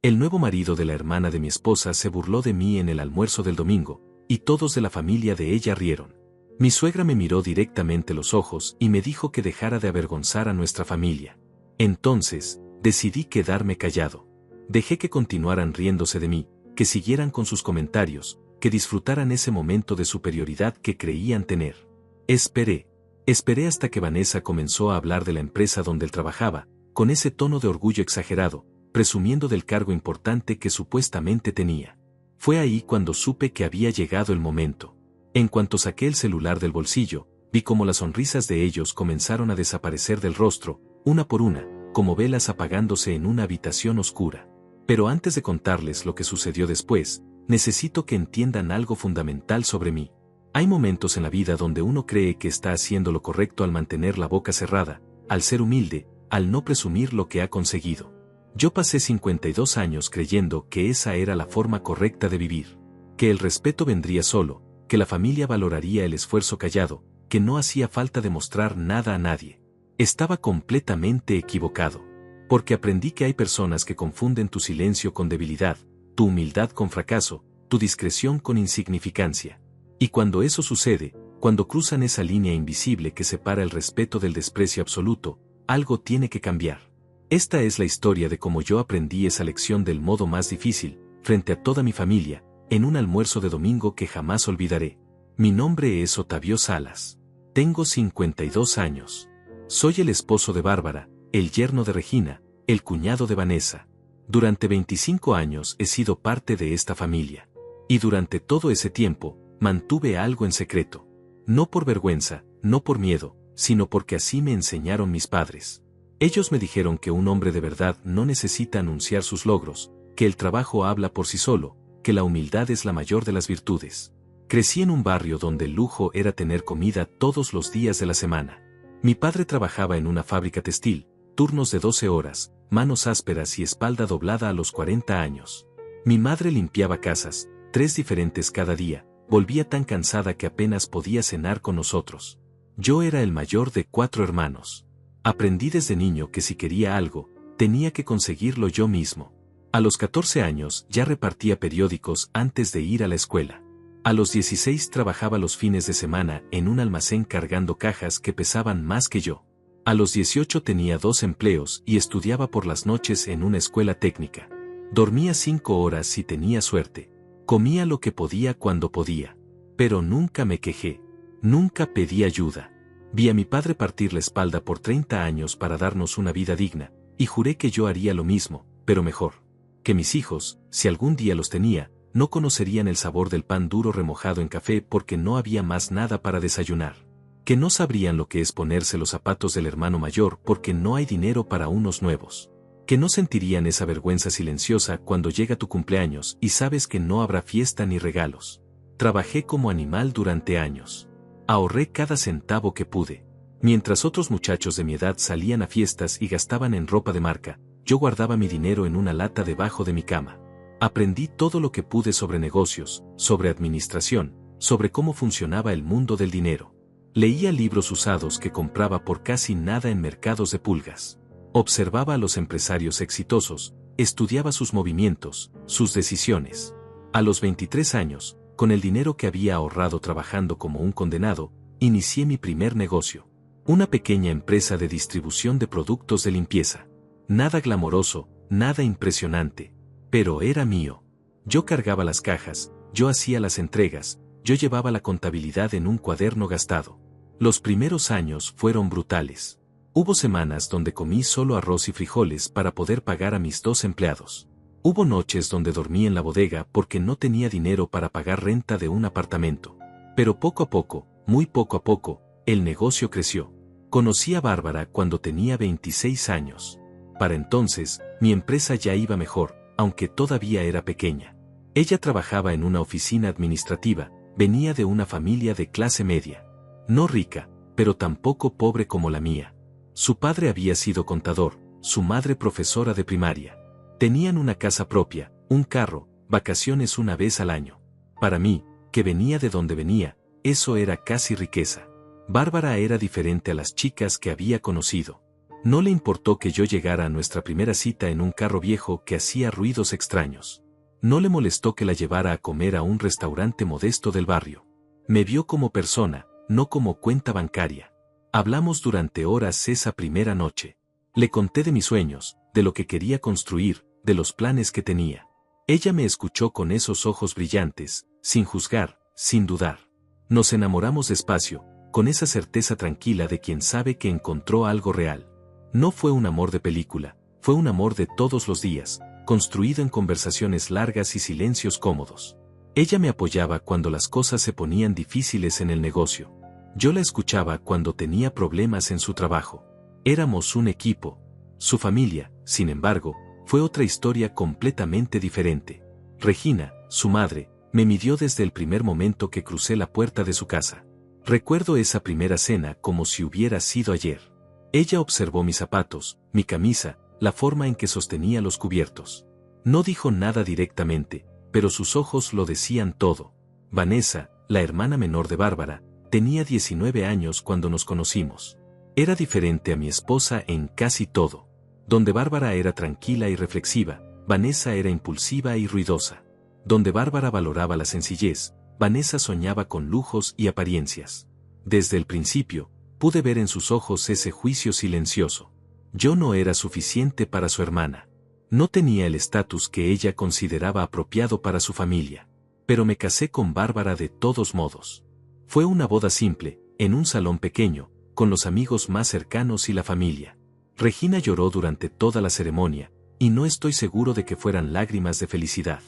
El nuevo marido de la hermana de mi esposa se burló de mí en el almuerzo del domingo, y todos de la familia de ella rieron. Mi suegra me miró directamente los ojos y me dijo que dejara de avergonzar a nuestra familia. Entonces, decidí quedarme callado. Dejé que continuaran riéndose de mí, que siguieran con sus comentarios, que disfrutaran ese momento de superioridad que creían tener. Esperé hasta que Vanessa comenzó a hablar de la empresa donde él trabajaba, con ese tono de orgullo exagerado, presumiendo del cargo importante que supuestamente tenía. Fue ahí cuando supe que había llegado el momento. En cuanto saqué el celular del bolsillo, vi cómo las sonrisas de ellos comenzaron a desaparecer del rostro, una por una, como velas apagándose en una habitación oscura. Pero antes de contarles lo que sucedió después, necesito que entiendan algo fundamental sobre mí. Hay momentos en la vida donde uno cree que está haciendo lo correcto al mantener la boca cerrada, al ser humilde, al no presumir lo que ha conseguido. Yo pasé 52 años creyendo que esa era la forma correcta de vivir, que el respeto vendría solo, que la familia valoraría el esfuerzo callado, que no hacía falta demostrar nada a nadie. Estaba completamente equivocado, porque aprendí que hay personas que confunden tu silencio con debilidad, tu humildad con fracaso, tu discreción con insignificancia. Y cuando eso sucede, cuando cruzan esa línea invisible que separa el respeto del desprecio absoluto, algo tiene que cambiar. Esta es la historia de cómo yo aprendí esa lección del modo más difícil, frente a toda mi familia, en un almuerzo de domingo que jamás olvidaré. Mi nombre es Otavio Salas. Tengo 52 años. Soy el esposo de Bárbara, el yerno de Regina, el cuñado de Vanessa. Durante 25 años he sido parte de esta familia. Y durante todo ese tiempo, mantuve algo en secreto. No por vergüenza, no por miedo, sino porque así me enseñaron mis padres. Ellos me dijeron que un hombre de verdad no necesita anunciar sus logros, que el trabajo habla por sí solo, que la humildad es la mayor de las virtudes. Crecí en un barrio donde el lujo era tener comida todos los días de la semana. Mi padre trabajaba en una fábrica textil, turnos de 12 horas, manos ásperas y espalda doblada a los 40 años. Mi madre limpiaba casas, 3 diferentes cada día, volvía tan cansada que apenas podía cenar con nosotros. Yo era el mayor de 4 hermanos. Aprendí desde niño que si quería algo, tenía que conseguirlo yo mismo. A los 14 años ya repartía periódicos antes de ir a la escuela. A los 16 trabajaba los fines de semana en un almacén cargando cajas que pesaban más que yo. A los 18 tenía 2 empleos y estudiaba por las noches en una escuela técnica. Dormía 5 horas si tenía suerte. Comía lo que podía cuando podía. Pero nunca me quejé. Nunca pedí ayuda. Vi a mi padre partir la espalda por 30 años para darnos una vida digna, y juré que yo haría lo mismo, pero mejor. Que mis hijos, si algún día los tenía, no conocerían el sabor del pan duro remojado en café porque no había más nada para desayunar. Que no sabrían lo que es ponerse los zapatos del hermano mayor porque no hay dinero para unos nuevos. Que no sentirían esa vergüenza silenciosa cuando llega tu cumpleaños y sabes que no habrá fiesta ni regalos. Trabajé como animal durante años. Ahorré cada centavo que pude. Mientras otros muchachos de mi edad salían a fiestas y gastaban en ropa de marca, yo guardaba mi dinero en una lata debajo de mi cama. Aprendí todo lo que pude sobre negocios, sobre administración, sobre cómo funcionaba el mundo del dinero. Leía libros usados que compraba por casi nada en mercados de pulgas. Observaba a los empresarios exitosos, estudiaba sus movimientos, sus decisiones. A los 23 años, con el dinero que había ahorrado trabajando como un condenado, inicié mi primer negocio. Una pequeña empresa de distribución de productos de limpieza. Nada glamoroso, nada impresionante. Pero era mío. Yo cargaba las cajas, yo hacía las entregas, yo llevaba la contabilidad en un cuaderno gastado. Los primeros años fueron brutales. Hubo semanas donde comí solo arroz y frijoles para poder pagar a mis 2 empleados. Hubo noches donde dormí en la bodega porque no tenía dinero para pagar renta de un apartamento. Pero poco a poco, muy poco a poco, el negocio creció. Conocí a Bárbara cuando tenía 26 años. Para entonces, mi empresa ya iba mejor, aunque todavía era pequeña. Ella trabajaba en una oficina administrativa, venía de una familia de clase media. No rica, pero tampoco pobre como la mía. Su padre había sido contador, su madre profesora de primaria. Tenían una casa propia, un carro, vacaciones una vez al año. Para mí, que venía de donde venía, eso era casi riqueza. Bárbara era diferente a las chicas que había conocido. No le importó que yo llegara a nuestra primera cita en un carro viejo que hacía ruidos extraños. No le molestó que la llevara a comer a un restaurante modesto del barrio. Me vio como persona, no como cuenta bancaria. Hablamos durante horas esa primera noche. Le conté de mis sueños, de lo que quería construir, de los planes que tenía. Ella me escuchó con esos ojos brillantes, sin juzgar, sin dudar. Nos enamoramos despacio, con esa certeza tranquila de quien sabe que encontró algo real. No fue un amor de película, fue un amor de todos los días, construido en conversaciones largas y silencios cómodos. Ella me apoyaba cuando las cosas se ponían difíciles en el negocio. Yo la escuchaba cuando tenía problemas en su trabajo. Éramos un equipo. Su familia, sin embargo, fue otra historia completamente diferente. Regina, su madre, me midió desde el primer momento que crucé la puerta de su casa. Recuerdo esa primera cena como si hubiera sido ayer. Ella observó mis zapatos, mi camisa, la forma en que sostenía los cubiertos. No dijo nada directamente, pero sus ojos lo decían todo. Vanessa, la hermana menor de Bárbara, tenía 19 años cuando nos conocimos. Era diferente a mi esposa en casi todo. Donde Bárbara era tranquila y reflexiva, Vanessa era impulsiva y ruidosa. Donde Bárbara valoraba la sencillez, Vanessa soñaba con lujos y apariencias. Desde el principio, pude ver en sus ojos ese juicio silencioso. Yo no era suficiente para su hermana. No tenía el estatus que ella consideraba apropiado para su familia. Pero me casé con Bárbara de todos modos. Fue una boda simple, en un salón pequeño, con los amigos más cercanos y la familia. Regina lloró durante toda la ceremonia, y no estoy seguro de que fueran lágrimas de felicidad.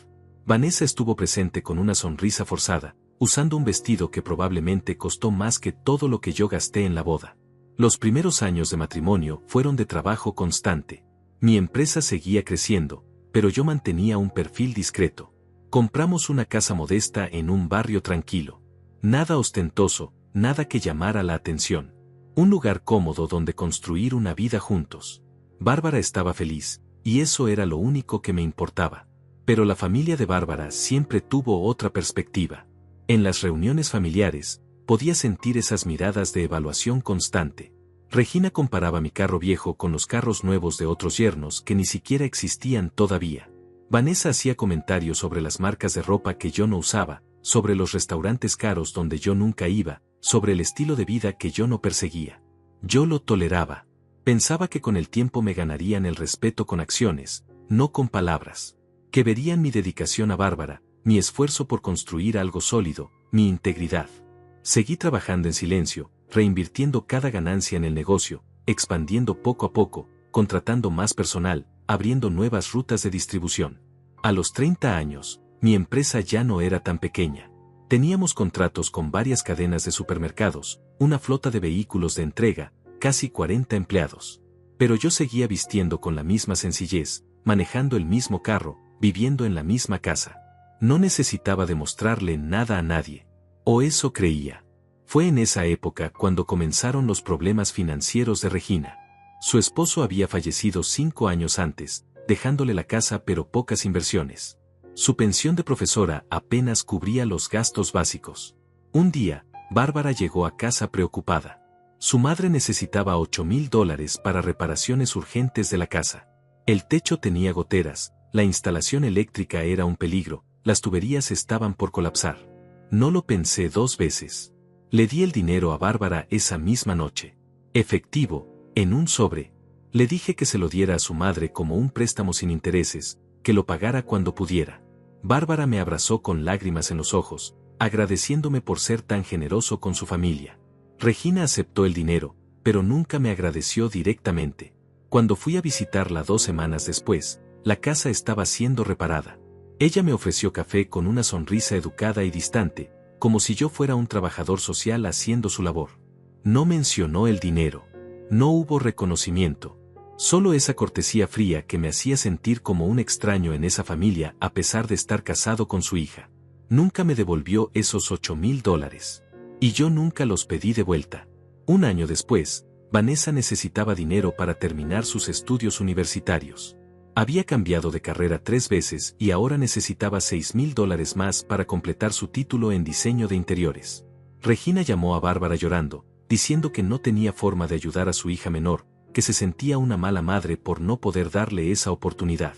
Vanessa estuvo presente con una sonrisa forzada, usando un vestido que probablemente costó más que todo lo que yo gasté en la boda. Los primeros años de matrimonio fueron de trabajo constante. Mi empresa seguía creciendo, pero yo mantenía un perfil discreto. Compramos una casa modesta en un barrio tranquilo. Nada ostentoso, nada que llamara la atención. Un lugar cómodo donde construir una vida juntos. Bárbara estaba feliz, y eso era lo único que me importaba. Pero la familia de Bárbara siempre tuvo otra perspectiva. En las reuniones familiares, podía sentir esas miradas de evaluación constante. Regina comparaba mi carro viejo con los carros nuevos de otros yernos que ni siquiera existían todavía. Vanessa hacía comentarios sobre las marcas de ropa que yo no usaba, sobre los restaurantes caros donde yo nunca iba, sobre el estilo de vida que yo no perseguía. Yo lo toleraba. Pensaba que con el tiempo me ganarían el respeto con acciones, no con palabras. Que verían mi dedicación a Bárbara, mi esfuerzo por construir algo sólido, mi integridad. Seguí trabajando en silencio, reinvirtiendo cada ganancia en el negocio, expandiendo poco a poco, contratando más personal, abriendo nuevas rutas de distribución. A los 30 años, mi empresa ya no era tan pequeña. Teníamos contratos con varias cadenas de supermercados, una flota de vehículos de entrega, casi 40 empleados. Pero yo seguía vistiendo con la misma sencillez, manejando el mismo carro, viviendo en la misma casa. No necesitaba demostrarle nada a nadie. O eso creía. Fue en esa época cuando comenzaron los problemas financieros de Regina. Su esposo había fallecido 5 años antes, dejándole la casa pero pocas inversiones. Su pensión de profesora apenas cubría los gastos básicos. Un día, Bárbara llegó a casa preocupada. Su madre necesitaba $8,000 para reparaciones urgentes de la casa. El techo tenía goteras, la instalación eléctrica era un peligro, las tuberías estaban por colapsar. No lo pensé 2 veces. Le di el dinero a Bárbara esa misma noche. Efectivo, en un sobre. Le dije que se lo diera a su madre como un préstamo sin intereses, que lo pagara cuando pudiera. Bárbara me abrazó con lágrimas en los ojos, agradeciéndome por ser tan generoso con su familia. Regina aceptó el dinero, pero nunca me agradeció directamente. Cuando fui a visitarla 2 semanas después, la casa estaba siendo reparada. Ella me ofreció café con una sonrisa educada y distante, como si yo fuera un trabajador social haciendo su labor. No mencionó el dinero. No hubo reconocimiento. Solo esa cortesía fría que me hacía sentir como un extraño en esa familia a pesar de estar casado con su hija. Nunca me devolvió esos $8,000. Y yo nunca los pedí de vuelta. Un año después, Vanessa necesitaba dinero para terminar sus estudios universitarios. Había cambiado de carrera 3 veces y ahora necesitaba $6,000 más para completar su título en diseño de interiores. Regina llamó a Bárbara llorando, diciendo que no tenía forma de ayudar a su hija menor, que se sentía una mala madre por no poder darle esa oportunidad.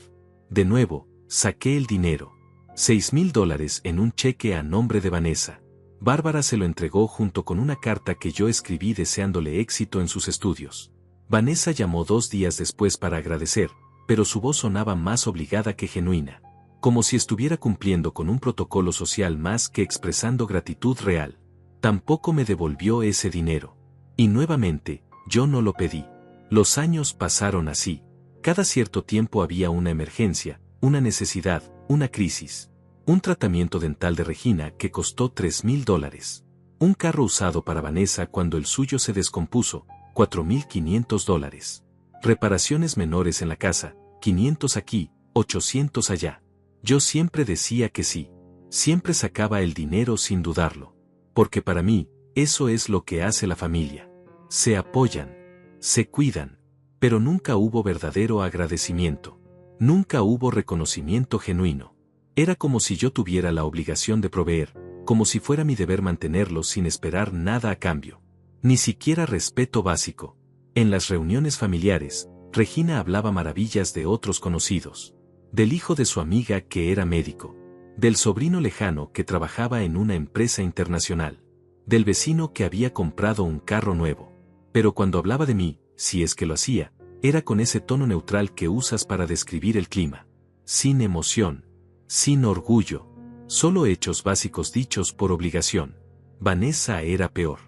De nuevo, saqué el dinero. $6,000 en un cheque a nombre de Vanessa. Bárbara se lo entregó junto con una carta que yo escribí deseándole éxito en sus estudios. Vanessa llamó 2 días después para agradecer, pero su voz sonaba más obligada que genuina, como si estuviera cumpliendo con un protocolo social más que expresando gratitud real. Tampoco me devolvió ese dinero. Y nuevamente, yo no lo pedí. Los años pasaron así. Cada cierto tiempo había una emergencia, una necesidad, una crisis. Un tratamiento dental de Regina que costó $3,000. Un carro usado para Vanessa cuando el suyo se descompuso, $4,500. Reparaciones menores en la casa, 500 aquí, 800 allá. Yo siempre decía que sí. Siempre sacaba el dinero sin dudarlo. Porque para mí, eso es lo que hace la familia. Se apoyan, se cuidan, pero nunca hubo verdadero agradecimiento. Nunca hubo reconocimiento genuino. Era como si yo tuviera la obligación de proveer, como si fuera mi deber mantenerlos sin esperar nada a cambio. Ni siquiera respeto básico. En las reuniones familiares, Regina hablaba maravillas de otros conocidos. Del hijo de su amiga que era médico. Del sobrino lejano que trabajaba en una empresa internacional. Del vecino que había comprado un carro nuevo. Pero cuando hablaba de mí, si es que lo hacía, era con ese tono neutral que usas para describir el clima. Sin emoción. Sin orgullo. Solo hechos básicos dichos por obligación. Vanessa era peor.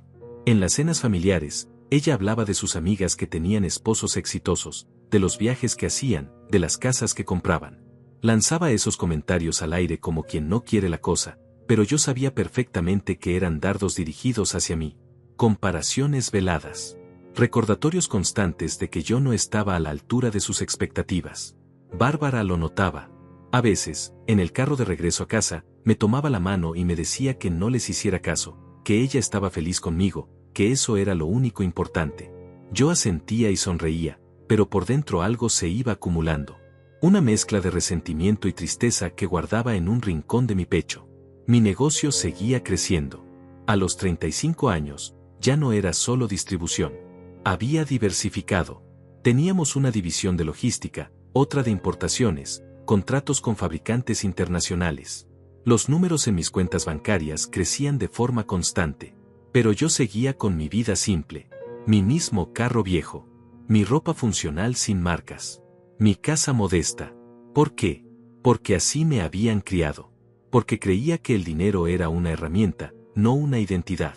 En las cenas familiares, ella hablaba de sus amigas que tenían esposos exitosos, de los viajes que hacían, de las casas que compraban. Lanzaba esos comentarios al aire como quien no quiere la cosa, pero yo sabía perfectamente que eran dardos dirigidos hacia mí. Comparaciones veladas. Recordatorios constantes de que yo no estaba a la altura de sus expectativas. Bárbara lo notaba. A veces, en el carro de regreso a casa, me tomaba la mano y me decía que no les hiciera caso, que ella estaba feliz conmigo, que eso era lo único importante. Yo asentía y sonreía, pero por dentro algo se iba acumulando. Una mezcla de resentimiento y tristeza que guardaba en un rincón de mi pecho. Mi negocio seguía creciendo. A los 35 años, ya no era solo distribución. Había diversificado. Teníamos una división de logística, otra de importaciones, contratos con fabricantes internacionales. Los números en mis cuentas bancarias crecían de forma constante. Pero yo seguía con mi vida simple. Mi mismo carro viejo. Mi ropa funcional sin marcas. Mi casa modesta. ¿Por qué? Porque así me habían criado. Porque creía que el dinero era una herramienta, no una identidad.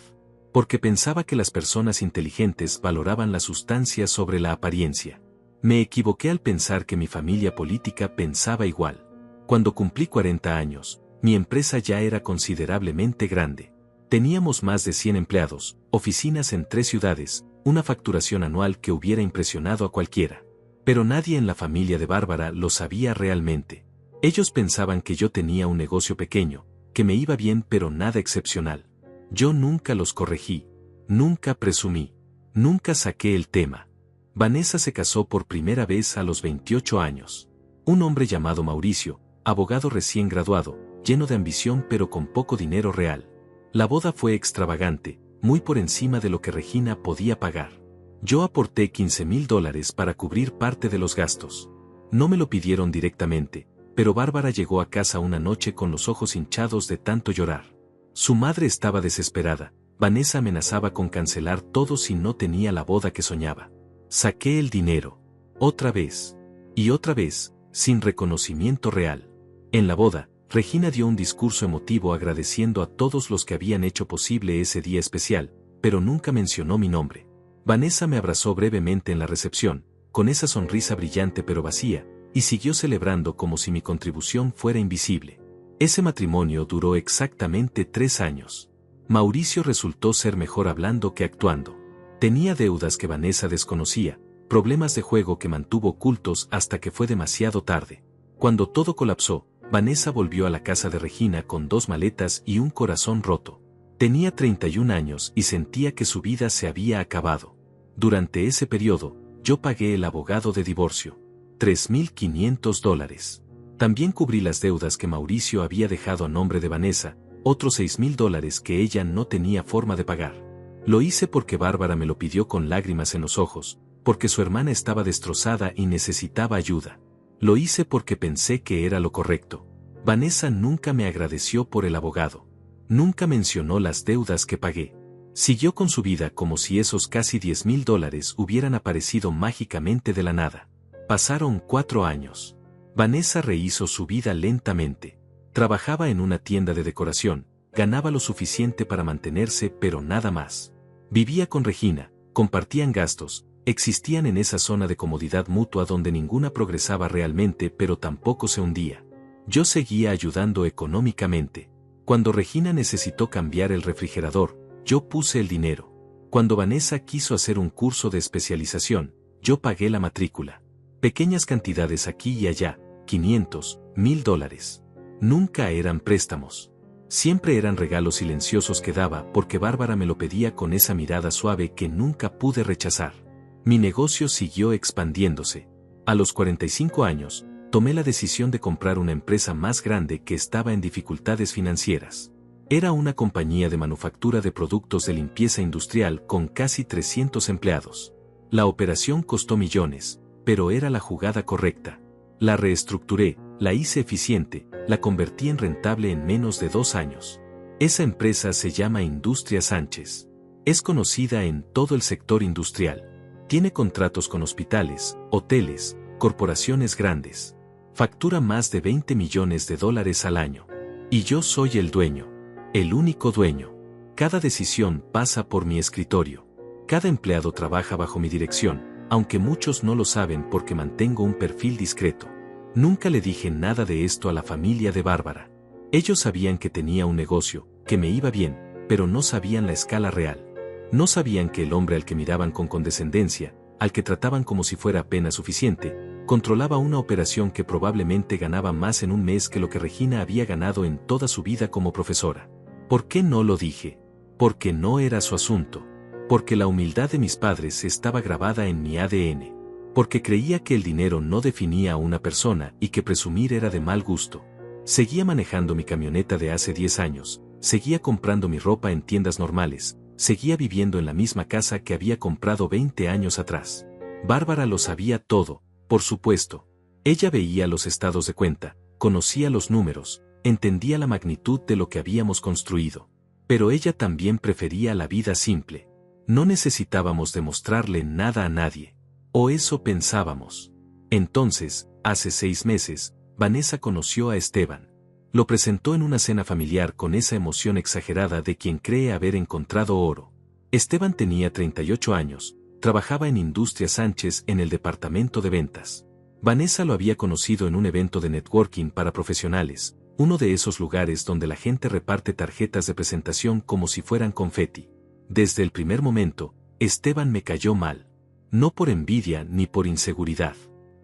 Porque pensaba que las personas inteligentes valoraban la sustancia sobre la apariencia. Me equivoqué al pensar que mi familia política pensaba igual. Cuando cumplí 40 años, mi empresa ya era considerablemente grande. Teníamos más de 100 empleados, oficinas en 3 ciudades, una facturación anual que hubiera impresionado a cualquiera. Pero nadie en la familia de Bárbara lo sabía realmente. Ellos pensaban que yo tenía un negocio pequeño, que me iba bien pero nada excepcional. Yo nunca los corregí, nunca presumí, nunca saqué el tema. Vanessa se casó por primera vez a los 28 años. Un hombre llamado Mauricio, abogado recién graduado, lleno de ambición pero con poco dinero real. La boda fue extravagante, muy por encima de lo que Regina podía pagar. Yo aporté $15,000 para cubrir parte de los gastos. No me lo pidieron directamente, pero Bárbara llegó a casa una noche con los ojos hinchados de tanto llorar. Su madre estaba desesperada. Vanessa amenazaba con cancelar todo si no tenía la boda que soñaba. Saqué el dinero. Otra vez. Y otra vez, sin reconocimiento real. En la boda, Regina dio un discurso emotivo agradeciendo a todos los que habían hecho posible ese día especial, pero nunca mencionó mi nombre. Vanessa me abrazó brevemente en la recepción, con esa sonrisa brillante pero vacía, y siguió celebrando como si mi contribución fuera invisible. Ese matrimonio duró exactamente 3 años. Mauricio resultó ser mejor hablando que actuando. Tenía deudas que Vanessa desconocía, problemas de juego que mantuvo ocultos hasta que fue demasiado tarde. Cuando todo colapsó, Vanessa volvió a la casa de Regina con 2 maletas y un corazón roto. Tenía 31 años y sentía que su vida se había acabado. Durante ese periodo, yo pagué el abogado de divorcio. $3,500. También cubrí las deudas que Mauricio había dejado a nombre de Vanessa, otros $6,000 que ella no tenía forma de pagar. Lo hice porque Bárbara me lo pidió con lágrimas en los ojos, porque su hermana estaba destrozada y necesitaba ayuda. Lo hice porque pensé que era lo correcto. Vanessa nunca me agradeció por el abogado. Nunca mencionó las deudas que pagué. Siguió con su vida como si esos casi $10,000 hubieran aparecido mágicamente de la nada. Pasaron 4 años. Vanessa rehizo su vida lentamente. Trabajaba en una tienda de decoración, ganaba lo suficiente para mantenerse, pero nada más. Vivía con Regina, compartían gastos, existían en esa zona de comodidad mutua donde ninguna progresaba realmente, pero tampoco se hundía. Yo seguía ayudando económicamente. Cuando Regina necesitó cambiar el refrigerador, yo puse el dinero. Cuando Vanessa quiso hacer un curso de especialización, yo pagué la matrícula. Pequeñas cantidades aquí y allá, $500, $1,000. Nunca eran préstamos. Siempre eran regalos silenciosos que daba porque Bárbara me lo pedía con esa mirada suave que nunca pude rechazar. Mi negocio siguió expandiéndose. A los 45 años, tomé la decisión de comprar una empresa más grande que estaba en dificultades financieras. Era una compañía de manufactura de productos de limpieza industrial con casi 300 empleados. La operación costó millones, pero era la jugada correcta. La reestructuré, la hice eficiente, la convertí en rentable en menos de 2 años. Esa empresa se llama Industria Sánchez. Es conocida en todo el sector industrial. Tiene contratos con hospitales, hoteles, corporaciones grandes. Factura más de $20 millones al año. Y yo soy el dueño. El único dueño. Cada decisión pasa por mi escritorio. Cada empleado trabaja bajo mi dirección, aunque muchos no lo saben porque mantengo un perfil discreto. Nunca le dije nada de esto a la familia de Bárbara. Ellos sabían que tenía un negocio, que me iba bien, pero no sabían la escala real. No sabían que el hombre al que miraban con condescendencia, al que trataban como si fuera apenas suficiente, controlaba una operación que probablemente ganaba más en un mes que lo que Regina había ganado en toda su vida como profesora. ¿Por qué no lo dije? Porque no era su asunto. Porque la humildad de mis padres estaba grabada en mi ADN. Porque creía que el dinero no definía a una persona y que presumir era de mal gusto. Seguía manejando mi camioneta de hace 10 años, seguía comprando mi ropa en tiendas normales, seguía viviendo en la misma casa que había comprado 20 años atrás. Bárbara lo sabía todo, por supuesto. Ella veía los estados de cuenta, conocía los números, entendía la magnitud de lo que habíamos construido. Pero ella también prefería la vida simple. No necesitábamos demostrarle nada a nadie. O eso pensábamos. Entonces, hace 6 meses, Vanessa conoció a Esteban. Lo presentó en una cena familiar con esa emoción exagerada de quien cree haber encontrado oro. Esteban tenía 38 años, trabajaba en Industria Sánchez en el departamento de ventas. Vanessa lo había conocido en un evento de networking para profesionales, uno de esos lugares donde la gente reparte tarjetas de presentación como si fueran confeti. Desde el primer momento, Esteban me cayó mal. No por envidia ni por inseguridad,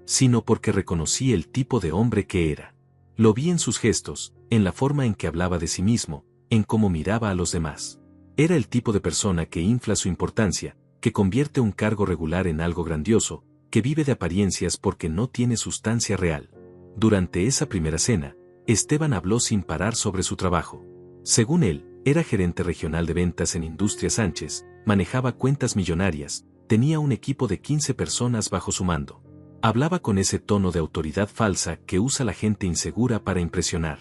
sino porque reconocí el tipo de hombre que era. Lo vi en sus gestos, en la forma en que hablaba de sí mismo, en cómo miraba a los demás. Era el tipo de persona que infla su importancia, que convierte un cargo regular en algo grandioso, que vive de apariencias porque no tiene sustancia real. Durante esa primera cena, Esteban habló sin parar sobre su trabajo. Según él, era gerente regional de ventas en Industria Sánchez, manejaba cuentas millonarias, tenía un equipo de 15 personas bajo su mando. Hablaba con ese tono de autoridad falsa que usa la gente insegura para impresionar.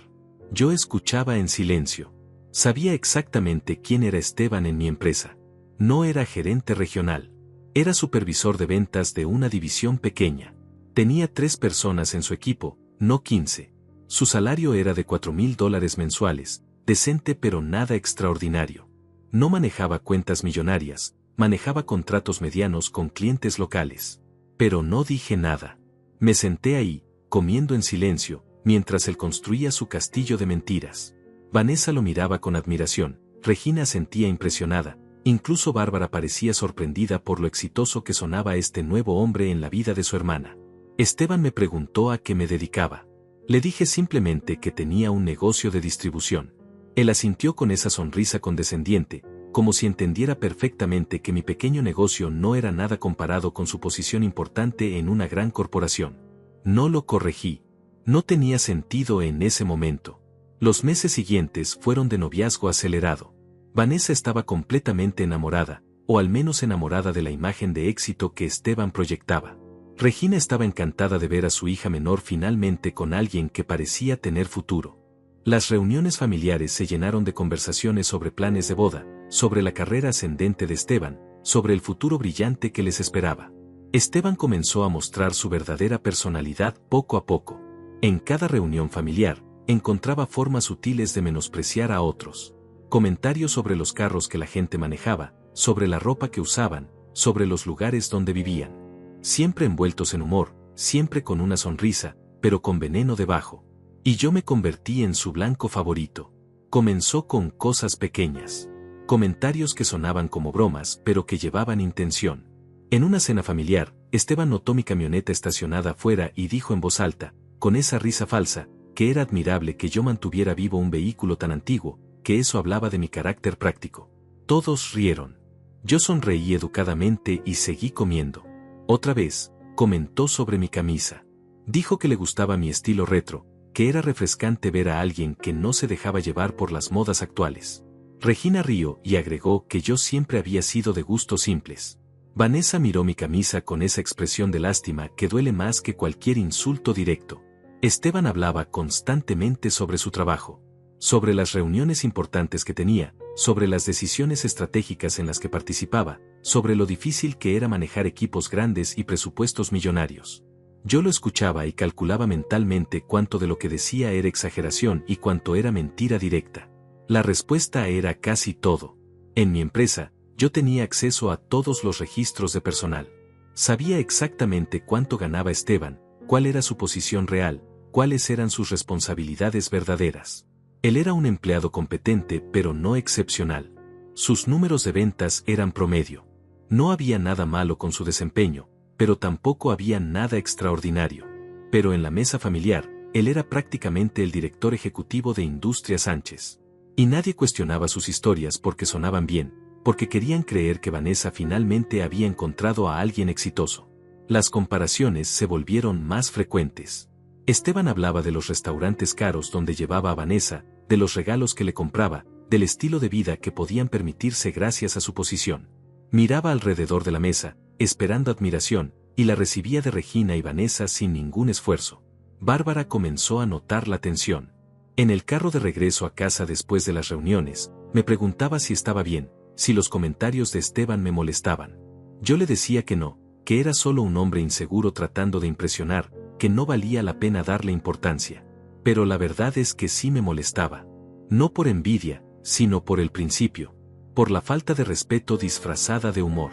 Yo escuchaba en silencio. Sabía exactamente quién era Esteban en mi empresa. No era gerente regional. Era supervisor de ventas de una división pequeña. Tenía 3 personas en su equipo, no 15. Su salario era de $4,000 mensuales, decente pero nada extraordinario. No manejaba cuentas millonarias, manejaba contratos medianos con clientes locales. Pero no dije nada. Me senté ahí, comiendo en silencio, mientras él construía su castillo de mentiras. Vanessa lo miraba con admiración, Regina sentía impresionada, incluso Bárbara parecía sorprendida por lo exitoso que sonaba este nuevo hombre en la vida de su hermana. Esteban me preguntó a qué me dedicaba. Le dije simplemente que tenía un negocio de distribución. Él asintió con esa sonrisa condescendiente, como si entendiera perfectamente que mi pequeño negocio no era nada comparado con su posición importante en una gran corporación. No lo corregí. No tenía sentido en ese momento. Los meses siguientes fueron de noviazgo acelerado. Vanessa estaba completamente enamorada, o al menos enamorada de la imagen de éxito que Esteban proyectaba. Regina estaba encantada de ver a su hija menor finalmente con alguien que parecía tener futuro. Las reuniones familiares se llenaron de conversaciones sobre planes de boda, sobre la carrera ascendente de Esteban, sobre el futuro brillante que les esperaba. Esteban comenzó a mostrar su verdadera personalidad poco a poco. En cada reunión familiar, encontraba formas sutiles de menospreciar a otros. Comentarios sobre los carros que la gente manejaba, sobre la ropa que usaban, sobre los lugares donde vivían. Siempre envueltos en humor, siempre con una sonrisa, pero con veneno debajo. Y yo me convertí en su blanco favorito. Comenzó con cosas pequeñas. Comentarios que sonaban como bromas, pero que llevaban intención. En una cena familiar, Esteban notó mi camioneta estacionada afuera y dijo en voz alta, con esa risa falsa, que era admirable que yo mantuviera vivo un vehículo tan antiguo, que eso hablaba de mi carácter práctico. Todos rieron. Yo sonreí educadamente y seguí comiendo. Otra vez, comentó sobre mi camisa. Dijo que le gustaba mi estilo retro, que era refrescante ver a alguien que no se dejaba llevar por las modas actuales. Regina rió y agregó que yo siempre había sido de gustos simples. Vanessa miró mi camisa con esa expresión de lástima que duele más que cualquier insulto directo. Esteban hablaba constantemente sobre su trabajo, sobre las reuniones importantes que tenía, sobre las decisiones estratégicas en las que participaba, sobre lo difícil que era manejar equipos grandes y presupuestos millonarios. Yo lo escuchaba y calculaba mentalmente cuánto de lo que decía era exageración y cuánto era mentira directa. La respuesta era casi todo. En mi empresa, yo tenía acceso a todos los registros de personal. Sabía exactamente cuánto ganaba Esteban, cuál era su posición real, cuáles eran sus responsabilidades verdaderas. Él era un empleado competente pero no excepcional. Sus números de ventas eran promedio. No había nada malo con su desempeño, pero tampoco había nada extraordinario. Pero en la mesa familiar, él era prácticamente el director ejecutivo de Industria Sánchez. Y nadie cuestionaba sus historias porque sonaban bien, porque querían creer que Vanessa finalmente había encontrado a alguien exitoso. Las comparaciones se volvieron más frecuentes. Esteban hablaba de los restaurantes caros donde llevaba a Vanessa, de los regalos que le compraba, del estilo de vida que podían permitirse gracias a su posición. Miraba alrededor de la mesa, esperando admiración, y la recibía de Regina y Vanessa sin ningún esfuerzo. Bárbara comenzó a notar la tensión. En el carro de regreso a casa después de las reuniones, me preguntaba si estaba bien, si los comentarios de Esteban me molestaban. Yo le decía que no, que era solo un hombre inseguro tratando de impresionar, que no valía la pena darle importancia. Pero la verdad es que sí me molestaba. No por envidia, sino por el principio. Por la falta de respeto disfrazada de humor.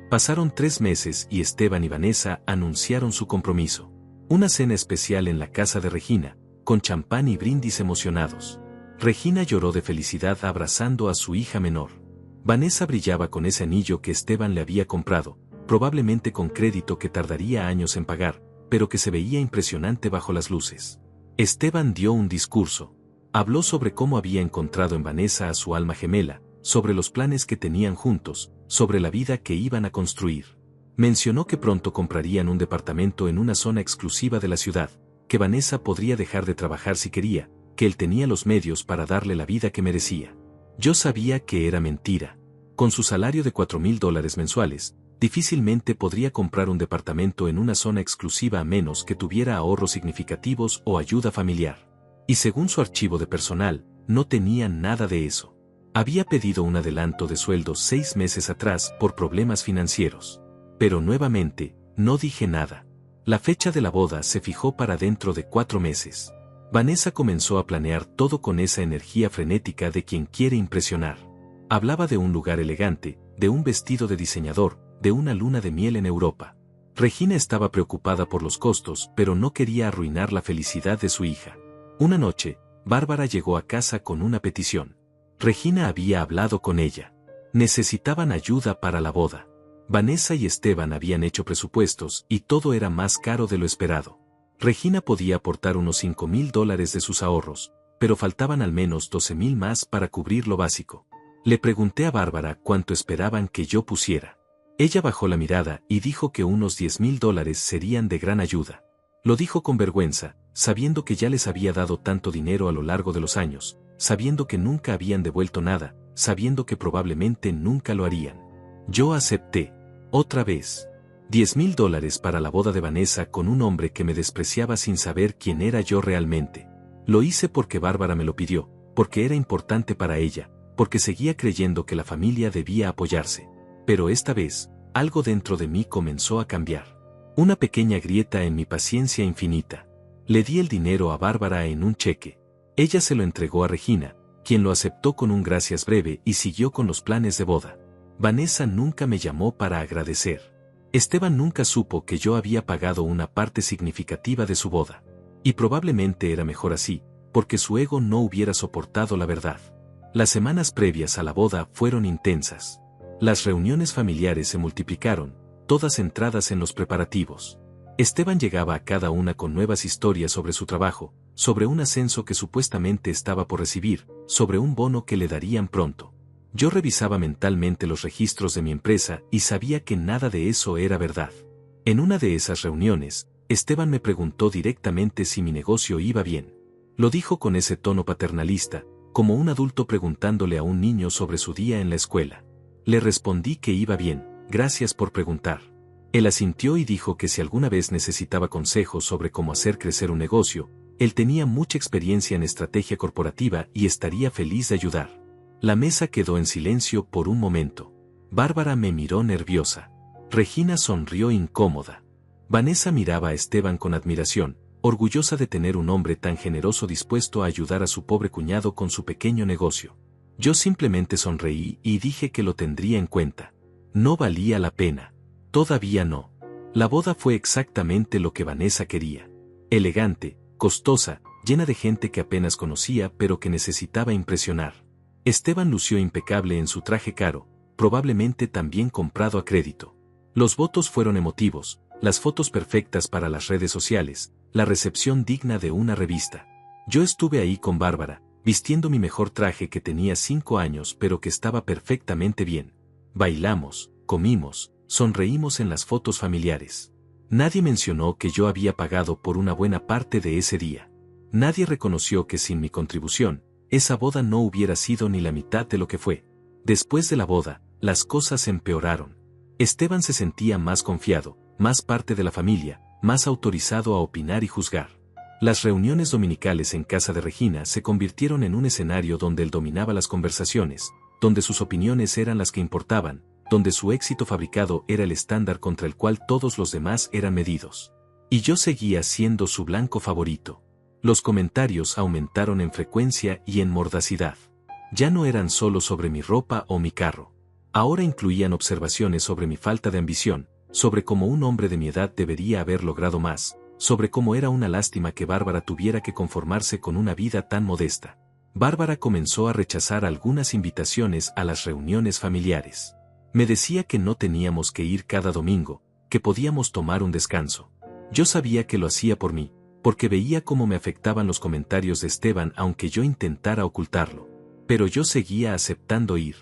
Pasaron 3 meses y Esteban y Vanessa anunciaron su compromiso. Una cena especial en la casa de Regina, con champán y brindis emocionados. Regina lloró de felicidad abrazando a su hija menor. Vanessa brillaba con ese anillo que Esteban le había comprado, probablemente con crédito que tardaría años en pagar, pero que se veía impresionante bajo las luces. Esteban dio un discurso. Habló sobre cómo había encontrado en Vanessa a su alma gemela, sobre los planes que tenían juntos, sobre la vida que iban a construir. Mencionó que pronto comprarían un departamento en una zona exclusiva de la ciudad, que Vanessa podría dejar de trabajar si quería, que él tenía los medios para darle la vida que merecía. Yo sabía que era mentira. Con su salario de $4,000 mensuales, difícilmente podría comprar un departamento en una zona exclusiva a menos que tuviera ahorros significativos o ayuda familiar. Y según su archivo de personal, no tenía nada de eso. Había pedido un adelanto de sueldo 6 meses atrás por problemas financieros. Pero nuevamente, no dije nada. La fecha de la boda se fijó para dentro de 4 meses. Vanessa comenzó a planear todo con esa energía frenética de quien quiere impresionar. Hablaba de un lugar elegante, de un vestido de diseñador, de una luna de miel en Europa. Regina estaba preocupada por los costos, pero no quería arruinar la felicidad de su hija. Una noche, Bárbara llegó a casa con una petición. Regina había hablado con ella. Necesitaban ayuda para la boda. Vanessa y Esteban habían hecho presupuestos y todo era más caro de lo esperado. Regina podía aportar unos $5,000 de sus ahorros, pero faltaban al menos 12,000 más para cubrir lo básico. Le pregunté a Bárbara cuánto esperaban que yo pusiera. Ella bajó la mirada y dijo que unos $10,000 serían de gran ayuda. Lo dijo con vergüenza, sabiendo que ya les había dado tanto dinero a lo largo de los años, sabiendo que nunca habían devuelto nada, sabiendo que probablemente nunca lo harían. Yo acepté. Otra vez. $10,000 para la boda de Vanessa con un hombre que me despreciaba sin saber quién era yo realmente. Lo hice porque Bárbara me lo pidió, porque era importante para ella, porque seguía creyendo que la familia debía apoyarse. Pero esta vez, algo dentro de mí comenzó a cambiar. Una pequeña grieta en mi paciencia infinita. Le di el dinero a Bárbara en un cheque. Ella se lo entregó a Regina, quien lo aceptó con un gracias breve y siguió con los planes de boda. Vanessa nunca me llamó para agradecer. Esteban nunca supo que yo había pagado una parte significativa de su boda. Y probablemente era mejor así, porque su ego no hubiera soportado la verdad. Las semanas previas a la boda fueron intensas. Las reuniones familiares se multiplicaron, todas centradas en los preparativos. Esteban llegaba a cada una con nuevas historias sobre su trabajo, sobre un ascenso que supuestamente estaba por recibir, sobre un bono que le darían pronto. Yo revisaba mentalmente los registros de mi empresa y sabía que nada de eso era verdad. En una de esas reuniones, Esteban me preguntó directamente si mi negocio iba bien. Lo dijo con ese tono paternalista, como un adulto preguntándole a un niño sobre su día en la escuela. Le respondí que iba bien, gracias por preguntar. Él asintió y dijo que si alguna vez necesitaba consejos sobre cómo hacer crecer un negocio, él tenía mucha experiencia en estrategia corporativa y estaría feliz de ayudar. La mesa quedó en silencio por un momento. Bárbara me miró nerviosa. Regina sonrió incómoda. Vanessa miraba a Esteban con admiración, orgullosa de tener un hombre tan generoso dispuesto a ayudar a su pobre cuñado con su pequeño negocio. Yo simplemente sonreí y dije que lo tendría en cuenta. No valía la pena. Todavía no. La boda fue exactamente lo que Vanessa quería. Elegante, costosa, llena de gente que apenas conocía pero que necesitaba impresionar. Esteban lució impecable en su traje caro, probablemente también comprado a crédito. Los votos fueron emotivos, las fotos perfectas para las redes sociales, la recepción digna de una revista. Yo estuve ahí con Bárbara, vistiendo mi mejor traje que tenía 5 años pero que estaba perfectamente bien. Bailamos, comimos, sonreímos en las fotos familiares. Nadie mencionó que yo había pagado por una buena parte de ese día. Nadie reconoció que sin mi contribución, esa boda no hubiera sido ni la mitad de lo que fue. Después de la boda, las cosas empeoraron. Esteban se sentía más confiado, más parte de la familia, más autorizado a opinar y juzgar. Las reuniones dominicales en casa de Regina se convirtieron en un escenario donde él dominaba las conversaciones, donde sus opiniones eran las que importaban, donde su éxito fabricado era el estándar contra el cual todos los demás eran medidos. Y yo seguía siendo su blanco favorito. Los comentarios aumentaron en frecuencia y en mordacidad. Ya no eran solo sobre mi ropa o mi carro. Ahora incluían observaciones sobre mi falta de ambición, sobre cómo un hombre de mi edad debería haber logrado más, sobre cómo era una lástima que Bárbara tuviera que conformarse con una vida tan modesta. Bárbara comenzó a rechazar algunas invitaciones a las reuniones familiares. Me decía que no teníamos que ir cada domingo, que podíamos tomar un descanso. Yo sabía que lo hacía por mí, porque veía cómo me afectaban los comentarios de Esteban aunque yo intentara ocultarlo. Pero yo seguía aceptando ir.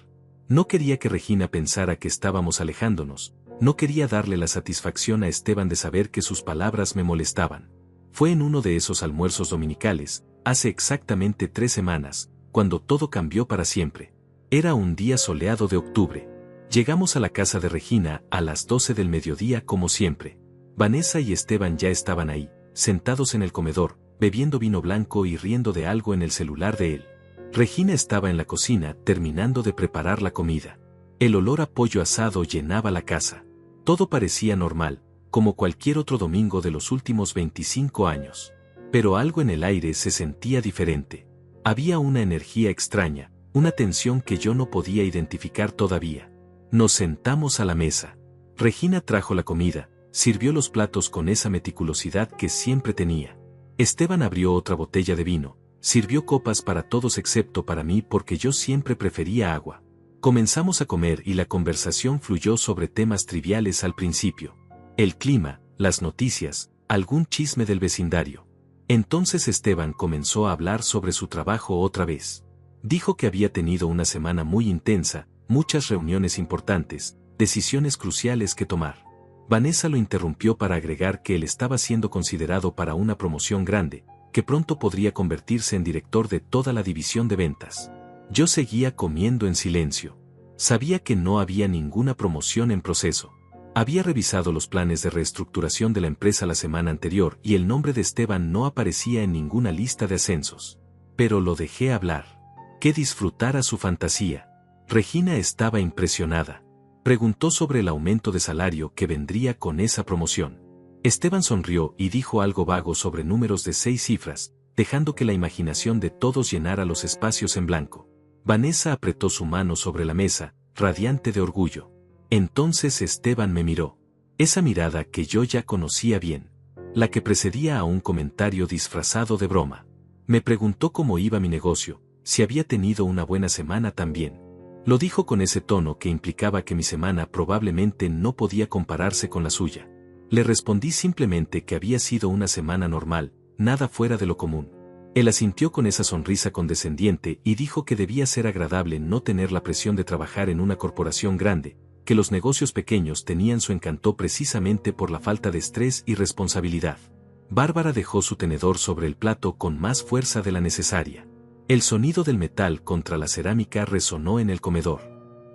No quería que Regina pensara que estábamos alejándonos, no quería darle la satisfacción a Esteban de saber que sus palabras me molestaban. Fue en uno de esos almuerzos dominicales, hace exactamente 3 semanas, cuando todo cambió para siempre. Era un día soleado de octubre. Llegamos a la casa de Regina a las 12 del mediodía como siempre. Vanessa y Esteban ya estaban ahí, sentados en el comedor, bebiendo vino blanco y riendo de algo en el celular de él. Regina estaba en la cocina terminando de preparar la comida. El olor a pollo asado llenaba la casa. Todo parecía normal, como cualquier otro domingo de los últimos 25 años. Pero algo en el aire se sentía diferente. Había una energía extraña, una tensión que yo no podía identificar todavía. Nos sentamos a la mesa. Regina trajo la comida, sirvió los platos con esa meticulosidad que siempre tenía. Esteban abrió otra botella de vino, sirvió copas para todos excepto para mí porque yo siempre prefería agua. Comenzamos a comer y la conversación fluyó sobre temas triviales al principio. El clima, las noticias, algún chisme del vecindario. Entonces Esteban comenzó a hablar sobre su trabajo otra vez. Dijo que había tenido una semana muy intensa, muchas reuniones importantes, decisiones cruciales que tomar. Vanessa lo interrumpió para agregar que él estaba siendo considerado para una promoción grande, que pronto podría convertirse en director de toda la división de ventas. Yo seguía comiendo en silencio. Sabía que no había ninguna promoción en proceso. Había revisado los planes de reestructuración de la empresa la semana anterior y el nombre de Esteban no aparecía en ninguna lista de ascensos. Pero lo dejé hablar. Que disfrutara su fantasía. Regina estaba impresionada. Preguntó sobre el aumento de salario que vendría con esa promoción. Esteban sonrió y dijo algo vago sobre números de 6 cifras, dejando que la imaginación de todos llenara los espacios en blanco. Vanessa apretó su mano sobre la mesa, radiante de orgullo. Entonces Esteban me miró. Esa mirada que yo ya conocía bien. La que precedía a un comentario disfrazado de broma. Me preguntó cómo iba mi negocio, si había tenido una buena semana también. Lo dijo con ese tono que implicaba que mi semana probablemente no podía compararse con la suya. Le respondí simplemente que había sido una semana normal, nada fuera de lo común. Él asintió con esa sonrisa condescendiente y dijo que debía ser agradable no tener la presión de trabajar en una corporación grande, que los negocios pequeños tenían su encanto precisamente por la falta de estrés y responsabilidad. Bárbara dejó su tenedor sobre el plato con más fuerza de la necesaria. El sonido del metal contra la cerámica resonó en el comedor.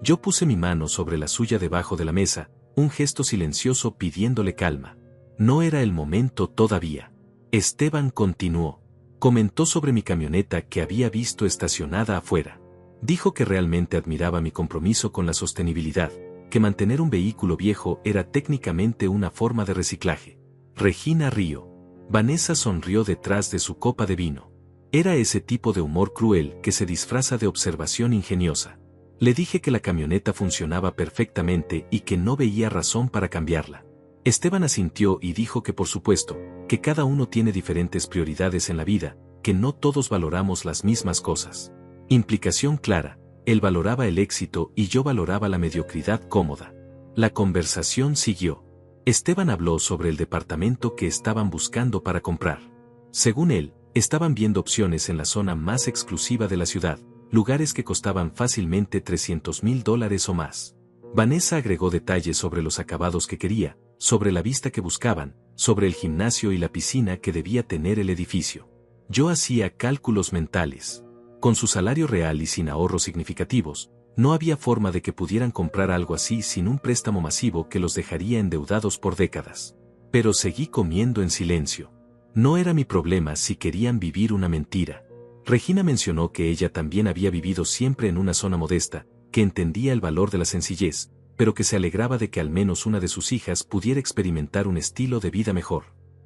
Yo puse mi mano sobre la suya debajo de la mesa, un gesto silencioso pidiéndole calma. No era el momento todavía. Esteban continuó. Comentó sobre mi camioneta que había visto estacionada afuera. Dijo que realmente admiraba mi compromiso con la sostenibilidad, que mantener un vehículo viejo era técnicamente una forma de reciclaje. Regina rió. Vanessa sonrió detrás de su copa de vino. Era ese tipo de humor cruel que se disfraza de observación ingeniosa. Le dije que la camioneta funcionaba perfectamente y que no veía razón para cambiarla. Esteban asintió y dijo que por supuesto, que cada uno tiene diferentes prioridades en la vida, que no todos valoramos las mismas cosas. Implicación clara, él valoraba el éxito y yo valoraba la mediocridad cómoda. La conversación siguió. Esteban habló sobre el departamento que estaban buscando para comprar. Según él, estaban viendo opciones en la zona más exclusiva de la ciudad, lugares que costaban fácilmente $300,000 o más. Vanessa agregó detalles sobre los acabados que quería, sobre la vista que buscaban, sobre el gimnasio y la piscina que debía tener el edificio. Yo hacía cálculos mentales. Con su salario real y sin ahorros significativos, no había forma de que pudieran comprar algo así sin un préstamo masivo que los dejaría endeudados por décadas. Pero seguí comiendo en silencio. No era mi problema si querían vivir una mentira. Regina mencionó que ella también había vivido siempre en una zona modesta, que entendía el valor de la sencillez, pero que se alegraba de que al menos una de sus hijas pudiera experimentar un estilo de vida mejor.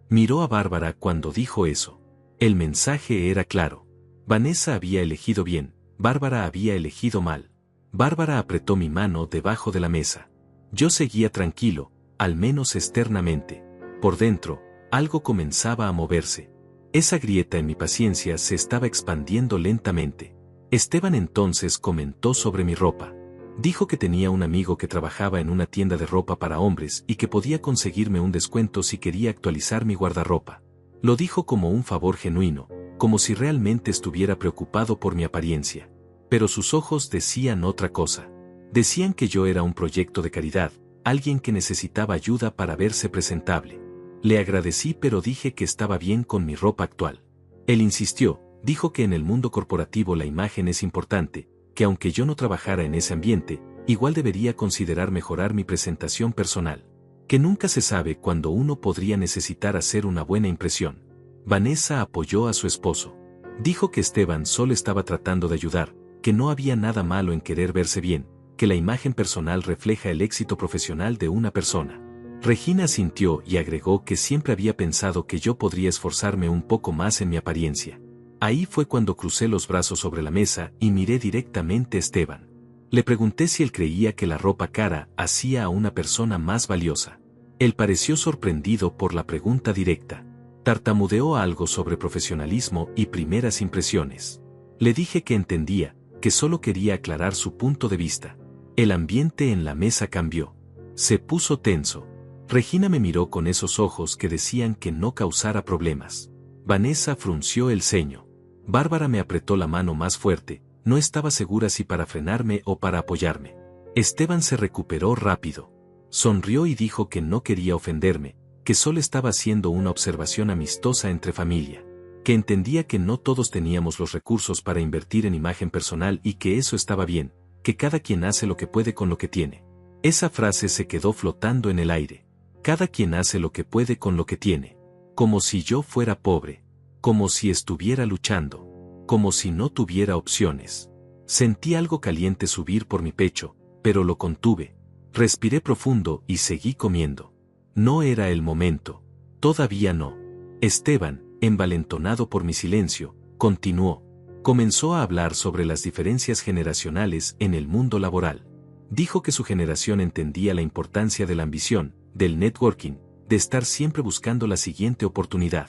Miró a Bárbara cuando dijo eso. El mensaje era claro. Vanessa había elegido bien, Bárbara había elegido mal. Bárbara apretó mi mano debajo de la mesa. Yo seguía tranquilo, al menos externamente. Por dentro, algo comenzaba a moverse. Esa grieta en mi paciencia se estaba expandiendo lentamente. Esteban entonces comentó sobre mi ropa. Dijo que tenía un amigo que trabajaba en una tienda de ropa para hombres y que podía conseguirme un descuento si quería actualizar mi guardarropa. Lo dijo como un favor genuino, como si realmente estuviera preocupado por mi apariencia. Pero sus ojos decían otra cosa. Decían que yo era un proyecto de caridad, alguien que necesitaba ayuda para verse presentable. Le agradecí pero dije que estaba bien con mi ropa actual. Él insistió, dijo que en el mundo corporativo la imagen es importante, que aunque yo no trabajara en ese ambiente, igual debería considerar mejorar mi presentación personal. Que nunca se sabe cuándo uno podría necesitar hacer una buena impresión. Vanessa apoyó a su esposo. Dijo que Esteban solo estaba tratando de ayudar, que no había nada malo en querer verse bien, que la imagen personal refleja el éxito profesional de una persona. Regina asintió y agregó que siempre había pensado que yo podría esforzarme un poco más en mi apariencia. Ahí fue cuando crucé los brazos sobre la mesa y miré directamente a Esteban. Le pregunté si él creía que la ropa cara hacía a una persona más valiosa. Él pareció sorprendido por la pregunta directa. Tartamudeó algo sobre profesionalismo y primeras impresiones. Le dije que entendía, que solo quería aclarar su punto de vista. El ambiente en la mesa cambió. Se puso tenso. Regina me miró con esos ojos que decían que no causara problemas. Vanessa frunció el ceño. Bárbara me apretó la mano más fuerte, no estaba segura si para frenarme o para apoyarme. Esteban se recuperó rápido. Sonrió y dijo que no quería ofenderme, que solo estaba haciendo una observación amistosa entre familia, que entendía que no todos teníamos los recursos para invertir en imagen personal y que eso estaba bien, que cada quien hace lo que puede con lo que tiene. Esa frase se quedó flotando en el aire. Cada quien hace lo que puede con lo que tiene. Como si yo fuera pobre. Como si estuviera luchando. Como si no tuviera opciones. Sentí algo caliente subir por mi pecho, pero lo contuve. Respiré profundo y seguí comiendo. No era el momento. Todavía no. Esteban, envalentonado por mi silencio, continuó. Comenzó a hablar sobre las diferencias generacionales en el mundo laboral. Dijo que su generación entendía la importancia de la ambición, del networking, de estar siempre buscando la siguiente oportunidad.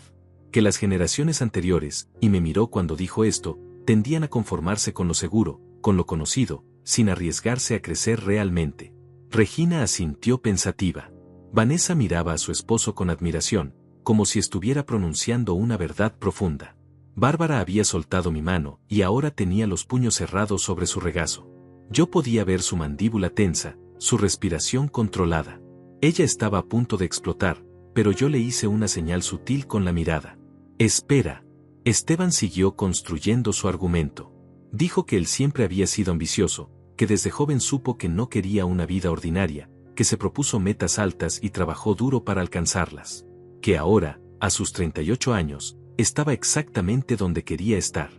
Que las generaciones anteriores, y me miró cuando dijo esto, tendían a conformarse con lo seguro, con lo conocido, sin arriesgarse a crecer realmente. Regina asintió pensativa. Vanessa miraba a su esposo con admiración, como si estuviera pronunciando una verdad profunda. Bárbara había soltado mi mano y ahora tenía los puños cerrados sobre su regazo. Yo podía ver su mandíbula tensa, su respiración controlada. Ella estaba a punto de explotar, pero yo le hice una señal sutil con la mirada. Espera. Esteban siguió construyendo su argumento. Dijo que él siempre había sido ambicioso, que desde joven supo que no quería una vida ordinaria, que se propuso metas altas y trabajó duro para alcanzarlas. Que ahora, a sus 38 años, estaba exactamente donde quería estar.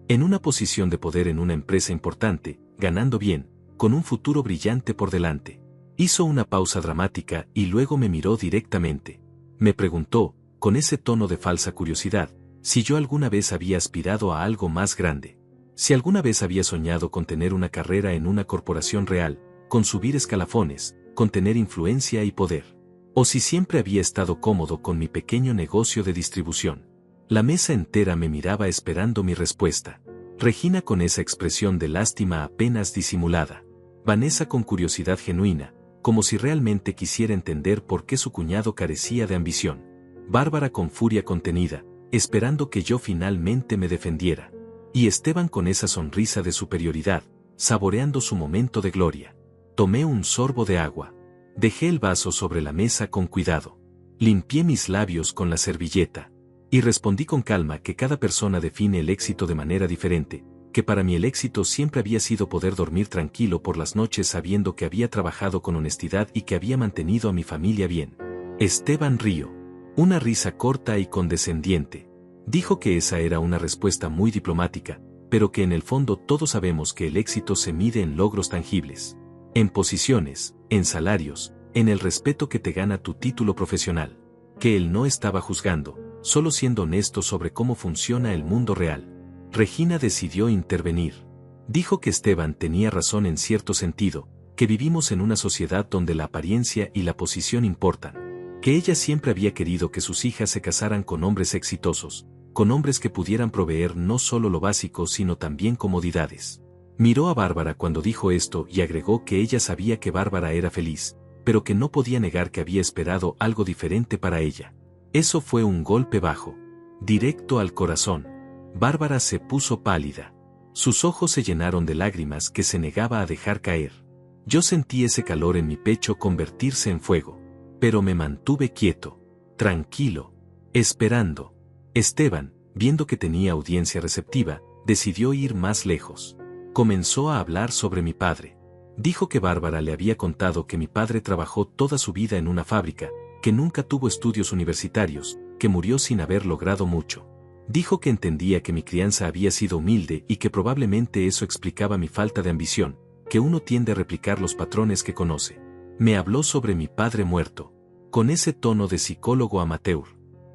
En una posición de poder en una empresa importante, ganando bien, con un futuro brillante por delante. Hizo una pausa dramática y luego me miró directamente. Me preguntó, con ese tono de falsa curiosidad, si yo alguna vez había aspirado a algo más grande. Si alguna vez había soñado con tener una carrera en una corporación real, con subir escalafones, con tener influencia y poder. O si siempre había estado cómodo con mi pequeño negocio de distribución. La mesa entera me miraba esperando mi respuesta. Regina con esa expresión de lástima apenas disimulada. Vanessa con curiosidad genuina, como si realmente quisiera entender por qué su cuñado carecía de ambición. Bárbara con furia contenida, esperando que yo finalmente me defendiera. Y Esteban con esa sonrisa de superioridad, saboreando su momento de gloria. Tomé un sorbo de agua. Dejé el vaso sobre la mesa con cuidado. Limpié mis labios con la servilleta. Y respondí con calma que cada persona define el éxito de manera diferente, que para mí el éxito siempre había sido poder dormir tranquilo por las noches sabiendo que había trabajado con honestidad y que había mantenido a mi familia bien. Esteban rió. Una risa corta y condescendiente. Dijo que esa era una respuesta muy diplomática, pero que en el fondo todos sabemos que el éxito se mide en logros tangibles. En posiciones, en salarios, en el respeto que te gana tu título profesional. Que él no estaba juzgando, solo siendo honesto sobre cómo funciona el mundo real. Regina decidió intervenir. Dijo que Esteban tenía razón en cierto sentido, que vivimos en una sociedad donde la apariencia y la posición importan. Que ella siempre había querido que sus hijas se casaran con hombres exitosos, con hombres que pudieran proveer no solo lo básico sino también comodidades. Miró a Bárbara cuando dijo esto y agregó que ella sabía que Bárbara era feliz, pero que no podía negar que había esperado algo diferente para ella. Eso fue un golpe bajo, directo al corazón. Bárbara se puso pálida. Sus ojos se llenaron de lágrimas que se negaba a dejar caer. Yo sentí ese calor en mi pecho convertirse en fuego. Pero me mantuve quieto, tranquilo, esperando. Esteban, viendo que tenía audiencia receptiva, decidió ir más lejos. Comenzó a hablar sobre mi padre. Dijo que Bárbara le había contado que mi padre trabajó toda su vida en una fábrica, que nunca tuvo estudios universitarios, que murió sin haber logrado mucho. Dijo que entendía que mi crianza había sido humilde y que probablemente eso explicaba mi falta de ambición, que uno tiende a replicar los patrones que conoce. Me habló sobre mi padre muerto, con ese tono de psicólogo amateur,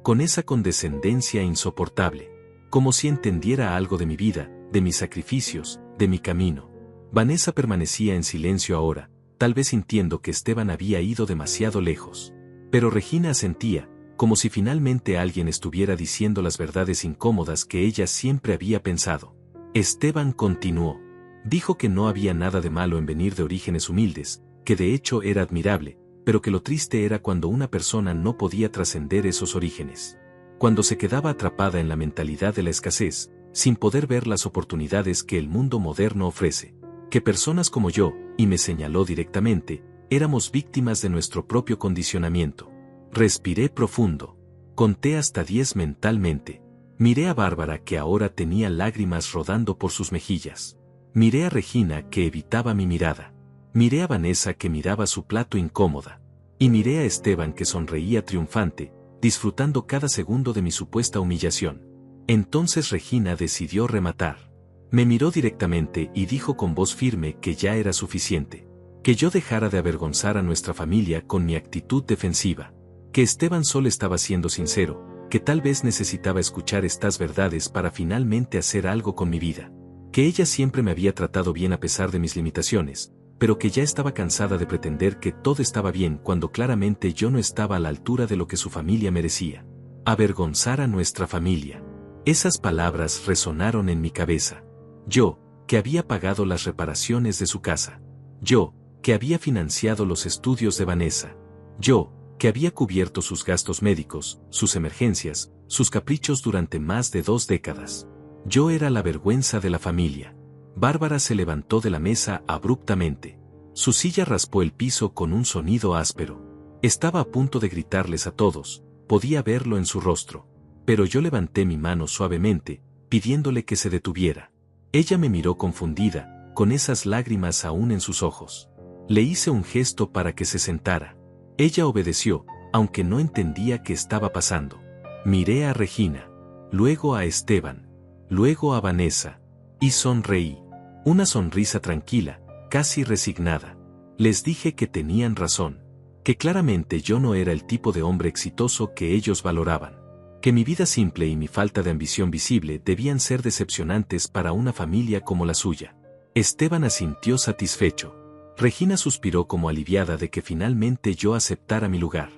con esa condescendencia insoportable, como si entendiera algo de mi vida, de mis sacrificios, de mi camino. Vanessa permanecía en silencio ahora, tal vez sintiendo que Esteban había ido demasiado lejos. Pero Regina asentía, como si finalmente alguien estuviera diciendo las verdades incómodas que ella siempre había pensado. Esteban continuó. Dijo que no había nada de malo en venir de orígenes humildes, que de hecho era admirable, pero que lo triste era cuando una persona no podía trascender esos orígenes. Cuando se quedaba atrapada en la mentalidad de la escasez, sin poder ver las oportunidades que el mundo moderno ofrece. Que personas como yo, y me señaló directamente, éramos víctimas de nuestro propio condicionamiento. Respiré profundo. Conté hasta 10 mentalmente. Miré a Bárbara que ahora tenía lágrimas rodando por sus mejillas. Miré a Regina, que evitaba mi mirada. Miré a Vanessa, que miraba su plato incómoda. Y miré a Esteban, que sonreía triunfante, disfrutando cada segundo de mi supuesta humillación. Entonces Regina decidió rematar. Me miró directamente y dijo con voz firme que ya era suficiente. Que yo dejara de avergonzar a nuestra familia con mi actitud defensiva. Que Esteban solo estaba siendo sincero, que tal vez necesitaba escuchar estas verdades para finalmente hacer algo con mi vida. Que ella siempre me había tratado bien a pesar de mis limitaciones, pero que ya estaba cansada de pretender que todo estaba bien cuando claramente yo no estaba a la altura de lo que su familia merecía. Avergonzar a nuestra familia. Esas palabras resonaron en mi cabeza. Yo, que había pagado las reparaciones de su casa. Yo, que había financiado los estudios de Vanessa. Yo, que había cubierto sus gastos médicos, sus emergencias, sus caprichos durante más de 2 décadas. Yo era la vergüenza de la familia. Bárbara se levantó de la mesa abruptamente. Su silla raspó el piso con un sonido áspero. Estaba a punto de gritarles a todos, podía verlo en su rostro. Pero yo levanté mi mano suavemente, pidiéndole que se detuviera. Ella me miró confundida, con esas lágrimas aún en sus ojos. Le hice un gesto para que se sentara. Ella obedeció, aunque no entendía qué estaba pasando. Miré a Regina, luego a Esteban, luego a Vanessa, y sonreí. Una sonrisa tranquila, casi resignada. Les dije que tenían razón, que claramente yo no era el tipo de hombre exitoso que ellos valoraban, que mi vida simple y mi falta de ambición visible debían ser decepcionantes para una familia como la suya. Esteban asintió satisfecho. Regina suspiró como aliviada de que finalmente yo aceptara mi lugar.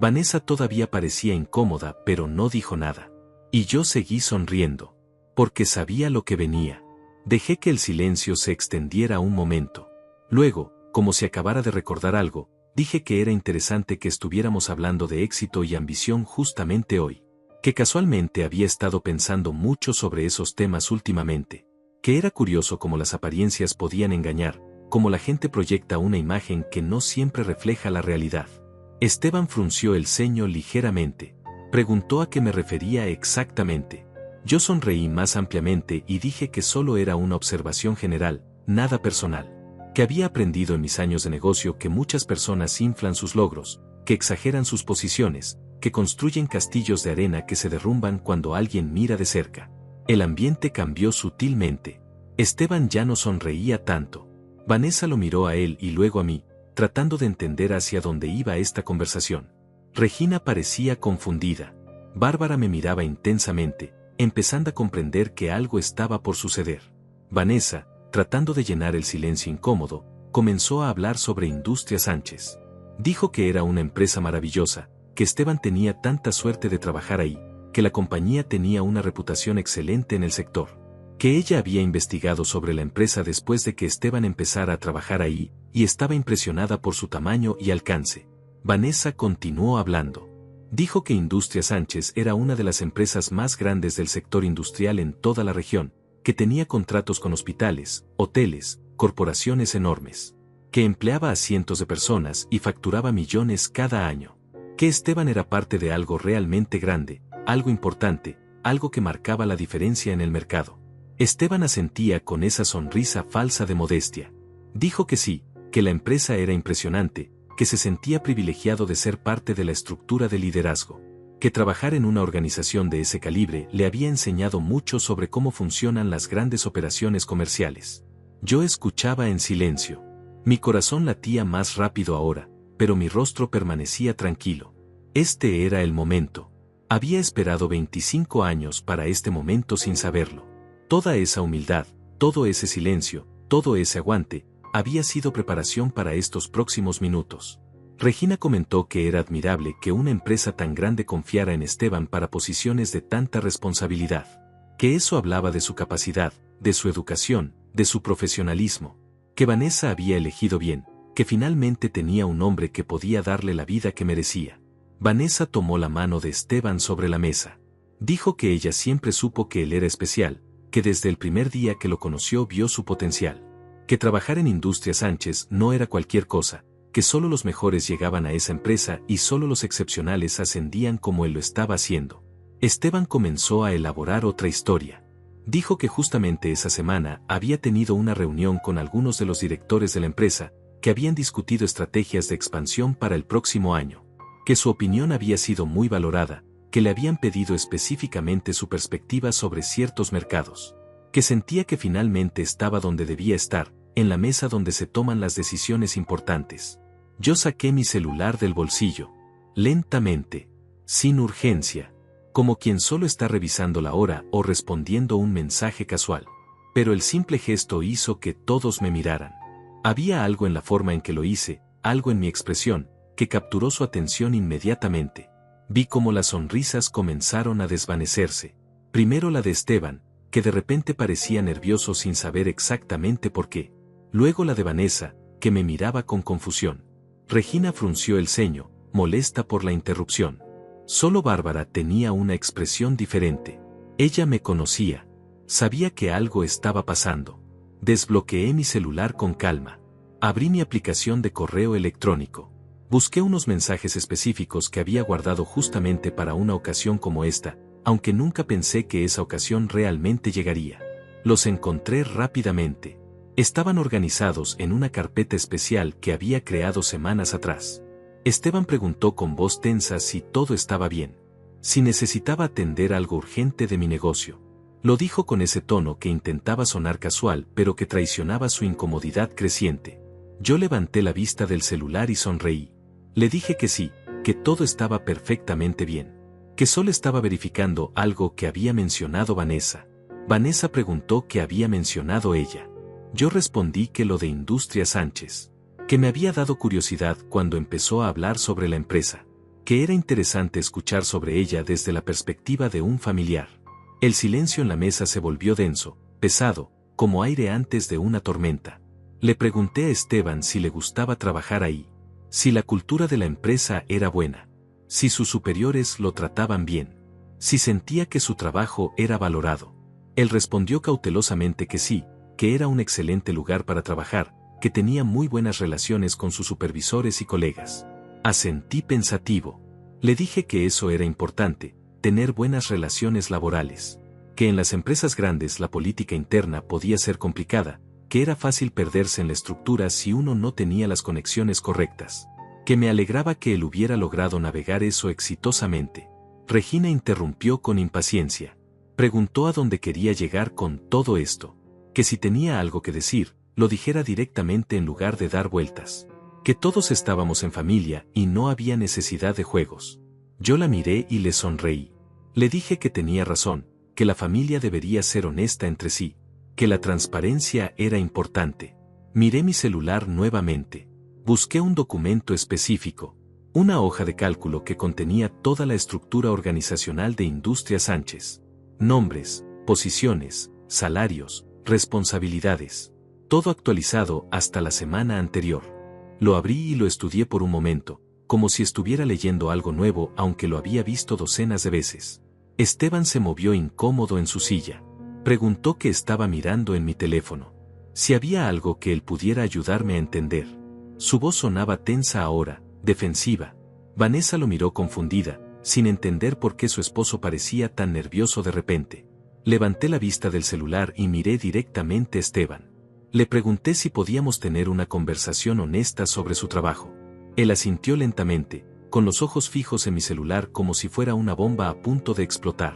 Vanessa todavía parecía incómoda, pero no dijo nada. Y yo seguí sonriendo, porque sabía lo que venía. Dejé que el silencio se extendiera un momento. Luego, como si acabara de recordar algo, dije que era interesante que estuviéramos hablando de éxito y ambición justamente hoy. Que casualmente había estado pensando mucho sobre esos temas últimamente. Que era curioso cómo las apariencias podían engañar, cómo la gente proyecta una imagen que no siempre refleja la realidad. Esteban frunció el ceño ligeramente. Preguntó a qué me refería exactamente. Yo sonreí más ampliamente y dije que solo era una observación general, nada personal. Que había aprendido en mis años de negocio que muchas personas inflan sus logros, que exageran sus posiciones, que construyen castillos de arena que se derrumban cuando alguien mira de cerca. El ambiente cambió sutilmente. Esteban ya no sonreía tanto. Vanessa lo miró a él y luego a mí, tratando de entender hacia dónde iba esta conversación. Regina parecía confundida. Bárbara me miraba intensamente, empezando a comprender que algo estaba por suceder. Vanessa, tratando de llenar el silencio incómodo, comenzó a hablar sobre Industria Sánchez. Dijo que era una empresa maravillosa, que Esteban tenía tanta suerte de trabajar ahí, que la compañía tenía una reputación excelente en el sector. Que ella había investigado sobre la empresa después de que Esteban empezara a trabajar ahí, y estaba impresionada por su tamaño y alcance. Vanessa continuó hablando. Dijo que Industria Sánchez era una de las empresas más grandes del sector industrial en toda la región, que tenía contratos con hospitales, hoteles, corporaciones enormes. Que empleaba a cientos de personas y facturaba millones cada año. Que Esteban era parte de algo realmente grande, algo importante, algo que marcaba la diferencia en el mercado. Esteban asentía con esa sonrisa falsa de modestia. Dijo que sí, que la empresa era impresionante, que se sentía privilegiado de ser parte de la estructura de liderazgo, que trabajar en una organización de ese calibre le había enseñado mucho sobre cómo funcionan las grandes operaciones comerciales. Yo escuchaba en silencio. Mi corazón latía más rápido ahora, pero mi rostro permanecía tranquilo. Este era el momento. Había esperado 25 años para este momento sin saberlo. Toda esa humildad, todo ese silencio, todo ese aguante, había sido preparación para estos próximos minutos. Regina comentó que era admirable que una empresa tan grande confiara en Esteban para posiciones de tanta responsabilidad. Que eso hablaba de su capacidad, de su educación, de su profesionalismo. Que Vanessa había elegido bien, que finalmente tenía un hombre que podía darle la vida que merecía. Vanessa tomó la mano de Esteban sobre la mesa. Dijo que ella siempre supo que él era especial, que desde el primer día que lo conoció vio su potencial. Que trabajar en Industria Sánchez no era cualquier cosa, que solo los mejores llegaban a esa empresa y solo los excepcionales ascendían como él lo estaba haciendo. Esteban comenzó a elaborar otra historia. Dijo que justamente esa semana había tenido una reunión con algunos de los directores de la empresa, que habían discutido estrategias de expansión para el próximo año, que su opinión había sido muy valorada, que le habían pedido específicamente su perspectiva sobre ciertos mercados, que sentía que finalmente estaba donde debía estar, en la mesa donde se toman las decisiones importantes. Yo saqué mi celular del bolsillo, lentamente, sin urgencia, como quien solo está revisando la hora o respondiendo un mensaje casual. Pero el simple gesto hizo que todos me miraran. Había algo en la forma en que lo hice, algo en mi expresión, que capturó su atención inmediatamente. Vi cómo las sonrisas comenzaron a desvanecerse. Primero la de Esteban, que de repente parecía nervioso sin saber exactamente por qué. Luego la de Vanessa, que me miraba con confusión. Regina frunció el ceño, molesta por la interrupción. Solo Bárbara tenía una expresión diferente. Ella me conocía. Sabía que algo estaba pasando. Desbloqueé mi celular con calma. Abrí mi aplicación de correo electrónico. Busqué unos mensajes específicos que había guardado justamente para una ocasión como esta, aunque nunca pensé que esa ocasión realmente llegaría. Los encontré rápidamente. Estaban organizados en una carpeta especial que había creado semanas atrás. Esteban preguntó con voz tensa si todo estaba bien, si necesitaba atender algo urgente de mi negocio. Lo dijo con ese tono que intentaba sonar casual pero que traicionaba su incomodidad creciente. Yo levanté la vista del celular y sonreí. Le dije que sí, que todo estaba perfectamente bien, que solo estaba verificando algo que había mencionado Vanessa. Vanessa preguntó qué había mencionado ella. Yo respondí que lo de Industria Sánchez, que me había dado curiosidad cuando empezó a hablar sobre la empresa, que era interesante escuchar sobre ella desde la perspectiva de un familiar. El silencio en la mesa se volvió denso, pesado, como aire antes de una tormenta. Le pregunté a Esteban si le gustaba trabajar ahí, si la cultura de la empresa era buena, si sus superiores lo trataban bien, si sentía que su trabajo era valorado. Él respondió cautelosamente que sí, que era un excelente lugar para trabajar, que tenía muy buenas relaciones con sus supervisores y colegas. Asentí pensativo. Le dije que eso era importante, tener buenas relaciones laborales, que en las empresas grandes la política interna podía ser complicada, que era fácil perderse en la estructura si uno no tenía las conexiones correctas, que me alegraba que él hubiera logrado navegar eso exitosamente. Regina interrumpió con impaciencia. Preguntó a dónde quería llegar con todo esto, que si tenía algo que decir, lo dijera directamente en lugar de dar vueltas, que todos estábamos en familia y no había necesidad de juegos. Yo la miré y le sonreí. Le dije que tenía razón, que la familia debería ser honesta entre sí, que la transparencia era importante. Miré mi celular nuevamente. Busqué un documento específico, una hoja de cálculo que contenía toda la estructura organizacional de Industria Sánchez. Nombres, posiciones, salarios, responsabilidades. Todo actualizado hasta la semana anterior. Lo abrí y lo estudié por un momento, como si estuviera leyendo algo nuevo aunque lo había visto docenas de veces. Esteban se movió incómodo en su silla. Preguntó qué estaba mirando en mi teléfono. Si había algo que él pudiera ayudarme a entender. Su voz sonaba tensa ahora, defensiva. Vanessa lo miró confundida, sin entender por qué su esposo parecía tan nervioso de repente. Levanté la vista del celular y miré directamente a Esteban. Le pregunté si podíamos tener una conversación honesta sobre su trabajo. Él asintió lentamente, con los ojos fijos en mi celular como si fuera una bomba a punto de explotar.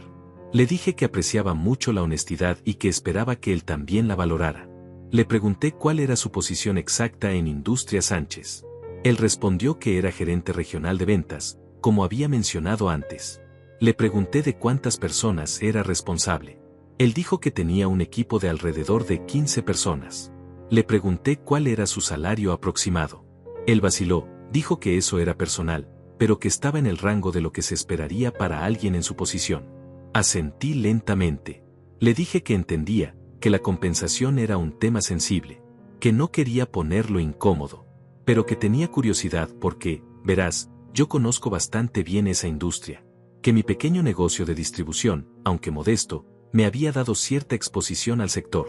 Le dije que apreciaba mucho la honestidad y que esperaba que él también la valorara. Le pregunté cuál era su posición exacta en Industria Sánchez. Él respondió que era gerente regional de ventas, como había mencionado antes. Le pregunté de cuántas personas era responsable. Él dijo que tenía un equipo de alrededor de 15 personas. Le pregunté cuál era su salario aproximado. Él vaciló, dijo que eso era personal, pero que estaba en el rango de lo que se esperaría para alguien en su posición. Asentí lentamente. Le dije que entendía, que la compensación era un tema sensible, que no quería ponerlo incómodo, pero que tenía curiosidad porque, verás, yo conozco bastante bien esa industria, que mi pequeño negocio de distribución, aunque modesto, me había dado cierta exposición al sector,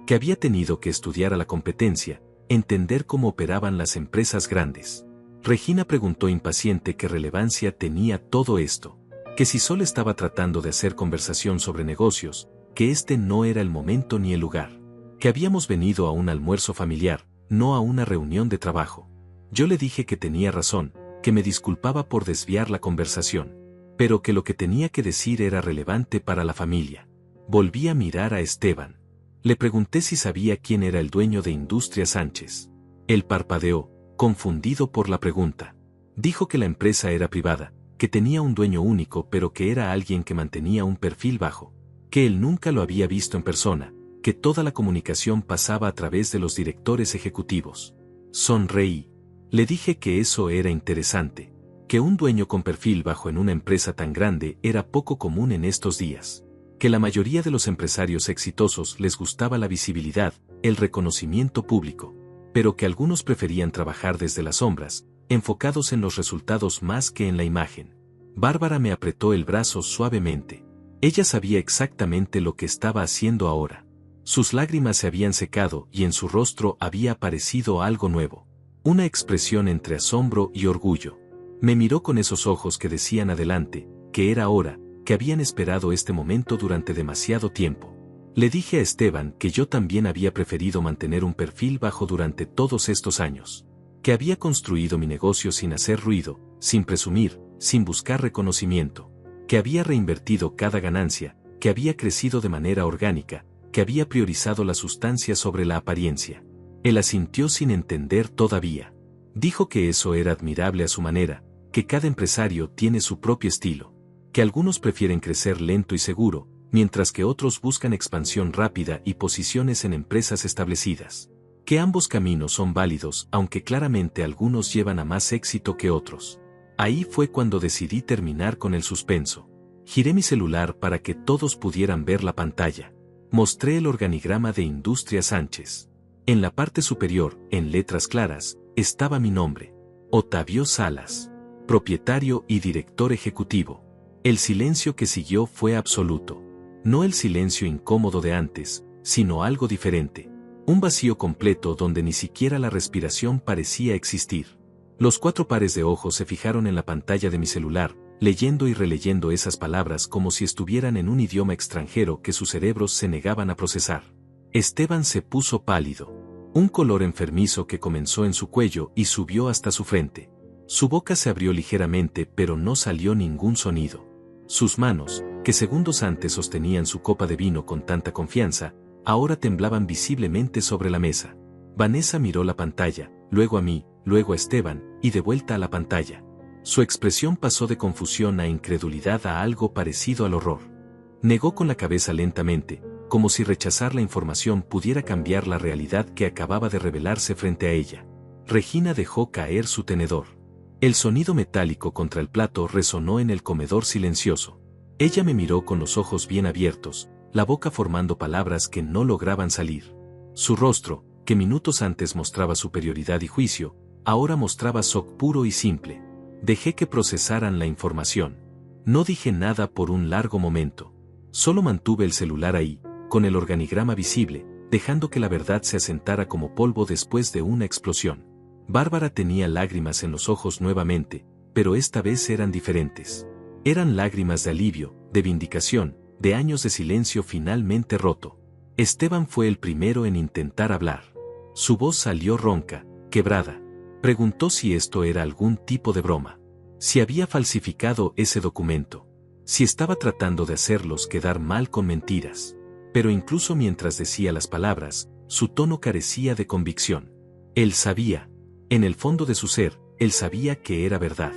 que había tenido que estudiar a la competencia, entender cómo operaban las empresas grandes. Regina preguntó impaciente qué relevancia tenía todo esto, que si solo estaba tratando de hacer conversación sobre negocios, que este no era el momento ni el lugar, que habíamos venido a un almuerzo familiar, no a una reunión de trabajo. Yo le dije que tenía razón, que me disculpaba por desviar la conversación, pero que lo que tenía que decir era relevante para la familia. Volví a mirar a Esteban. Le pregunté si sabía quién era el dueño de Industria Sánchez. Él parpadeó, confundido por la pregunta. Dijo que la empresa era privada, que tenía un dueño único pero que era alguien que mantenía un perfil bajo, que él nunca lo había visto en persona, que toda la comunicación pasaba a través de los directores ejecutivos. Sonreí. Le dije que eso era interesante, que un dueño con perfil bajo en una empresa tan grande era poco común en estos días, que la mayoría de los empresarios exitosos les gustaba la visibilidad, el reconocimiento público, pero que algunos preferían trabajar desde las sombras, enfocados en los resultados más que en la imagen. Bárbara me apretó el brazo suavemente. Ella sabía exactamente lo que estaba haciendo ahora. Sus lágrimas se habían secado y en su rostro había aparecido algo nuevo. Una expresión entre asombro y orgullo. Me miró con esos ojos que decían adelante, que era hora, que habían esperado este momento durante demasiado tiempo. Le dije a Esteban que yo también había preferido mantener un perfil bajo durante todos estos años, que había construido mi negocio sin hacer ruido, sin presumir, sin buscar reconocimiento, que había reinvertido cada ganancia, que había crecido de manera orgánica, que había priorizado la sustancia sobre la apariencia. Él asintió sin entender todavía. Dijo que eso era admirable a su manera, que cada empresario tiene su propio estilo, que algunos prefieren crecer lento y seguro, mientras que otros buscan expansión rápida y posiciones en empresas establecidas, que ambos caminos son válidos aunque claramente algunos llevan a más éxito que otros. Ahí fue cuando decidí terminar con el suspenso. Giré mi celular para que todos pudieran ver la pantalla. Mostré el organigrama de Industria Sánchez. En la parte superior, en letras claras, estaba mi nombre. Otavio Salas. Propietario y director ejecutivo. El silencio que siguió fue absoluto. No el silencio incómodo de antes, sino algo diferente. Un vacío completo donde ni siquiera la respiración parecía existir. Los 4 pares de ojos se fijaron en la pantalla de mi celular, leyendo y releyendo esas palabras como si estuvieran en un idioma extranjero que sus cerebros se negaban a procesar. Esteban se puso pálido. Un color enfermizo que comenzó en su cuello y subió hasta su frente. Su boca se abrió ligeramente pero no salió ningún sonido. Sus manos, que segundos antes sostenían su copa de vino con tanta confianza, ahora temblaban visiblemente sobre la mesa. Vanessa miró la pantalla, luego a mí, luego a Esteban, y de vuelta a la pantalla. Su expresión pasó de confusión a incredulidad a algo parecido al horror. Negó con la cabeza lentamente, como si rechazar la información pudiera cambiar la realidad que acababa de revelarse frente a ella. Regina dejó caer su tenedor. El sonido metálico contra el plato resonó en el comedor silencioso. Ella me miró con los ojos bien abiertos, la boca formando palabras que no lograban salir. Su rostro, que minutos antes mostraba superioridad y juicio, ahora mostraba shock puro y simple. Dejé que procesaran la información. No dije nada por un largo momento. Solo mantuve el celular ahí, con el organigrama visible, dejando que la verdad se asentara como polvo después de una explosión. Bárbara tenía lágrimas en los ojos nuevamente, pero esta vez eran diferentes. Eran lágrimas de alivio, de vindicación, de años de silencio finalmente roto. Esteban fue el primero en intentar hablar. Su voz salió ronca, quebrada. Preguntó si esto era algún tipo de broma. Si había falsificado ese documento. Si estaba tratando de hacerlos quedar mal con mentiras. Pero incluso mientras decía las palabras, su tono carecía de convicción. Él sabía. En el fondo de su ser, él sabía que era verdad.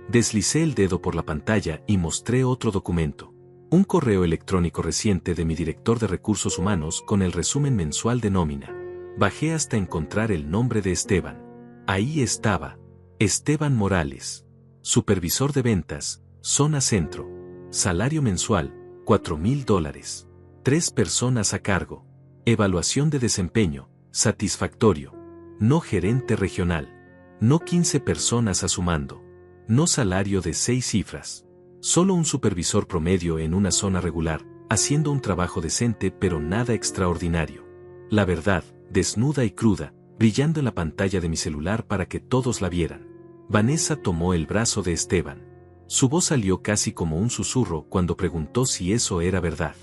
Deslicé el dedo por la pantalla y mostré otro documento. Un correo electrónico reciente de mi director de recursos humanos con el resumen mensual de nómina. Bajé hasta encontrar el nombre de Esteban. Ahí estaba. Esteban Morales. Supervisor de ventas, zona centro. Salario mensual, $4,000. 3 personas a cargo. Evaluación de desempeño, satisfactorio. No gerente regional. No 15 personas a su mando. No salario de 6 cifras. Solo un supervisor promedio en una zona regular, haciendo un trabajo decente pero nada extraordinario. La verdad, desnuda y cruda, brillando en la pantalla de mi celular para que todos la vieran. Vanessa tomó el brazo de Esteban. Su voz salió casi como un susurro cuando preguntó si eso era verdad.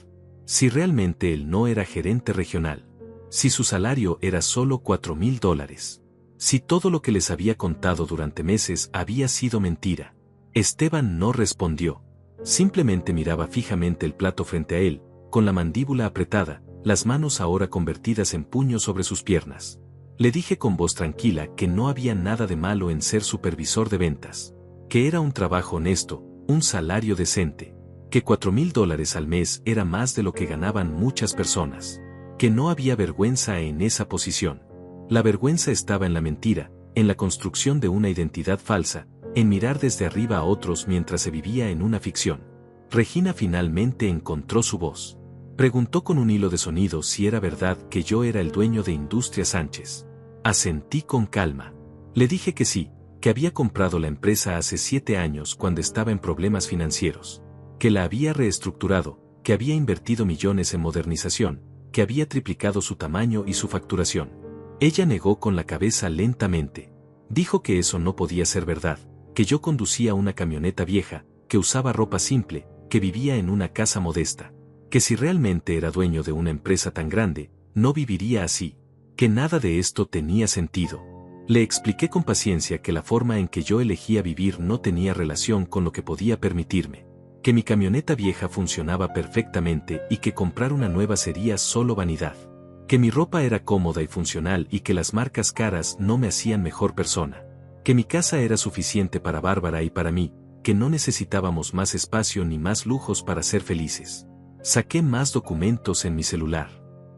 Si realmente él no era gerente regional. Si su salario era solo $4,000. Si todo lo que les había contado durante meses había sido mentira. Esteban no respondió. Simplemente miraba fijamente el plato frente a él, con la mandíbula apretada, las manos ahora convertidas en puños sobre sus piernas. Le dije con voz tranquila que no había nada de malo en ser supervisor de ventas. Que era un trabajo honesto, un salario decente. Que $4,000 al mes era más de lo que ganaban muchas personas. Que no había vergüenza en esa posición. La vergüenza estaba en la mentira, en la construcción de una identidad falsa, en mirar desde arriba a otros mientras se vivía en una ficción. Regina finalmente encontró su voz. Preguntó con un hilo de sonido si era verdad que yo era el dueño de Industria Sánchez. Asentí con calma. Le dije que sí, que había comprado la empresa hace 7 años cuando estaba en problemas financieros. Que la había reestructurado, que había invertido millones en modernización, que había triplicado su tamaño y su facturación. Ella negó con la cabeza lentamente. Dijo que eso no podía ser verdad, que yo conducía una camioneta vieja, que usaba ropa simple, que vivía en una casa modesta. Que si realmente era dueño de una empresa tan grande, no viviría así. Que nada de esto tenía sentido. Le expliqué con paciencia que la forma en que yo elegía vivir no tenía relación con lo que podía permitirme. Que mi camioneta vieja funcionaba perfectamente y que comprar una nueva sería solo vanidad. Que mi ropa era cómoda y funcional y que las marcas caras no me hacían mejor persona. Que mi casa era suficiente para Bárbara y para mí, que no necesitábamos más espacio ni más lujos para ser felices. Saqué más documentos en mi celular.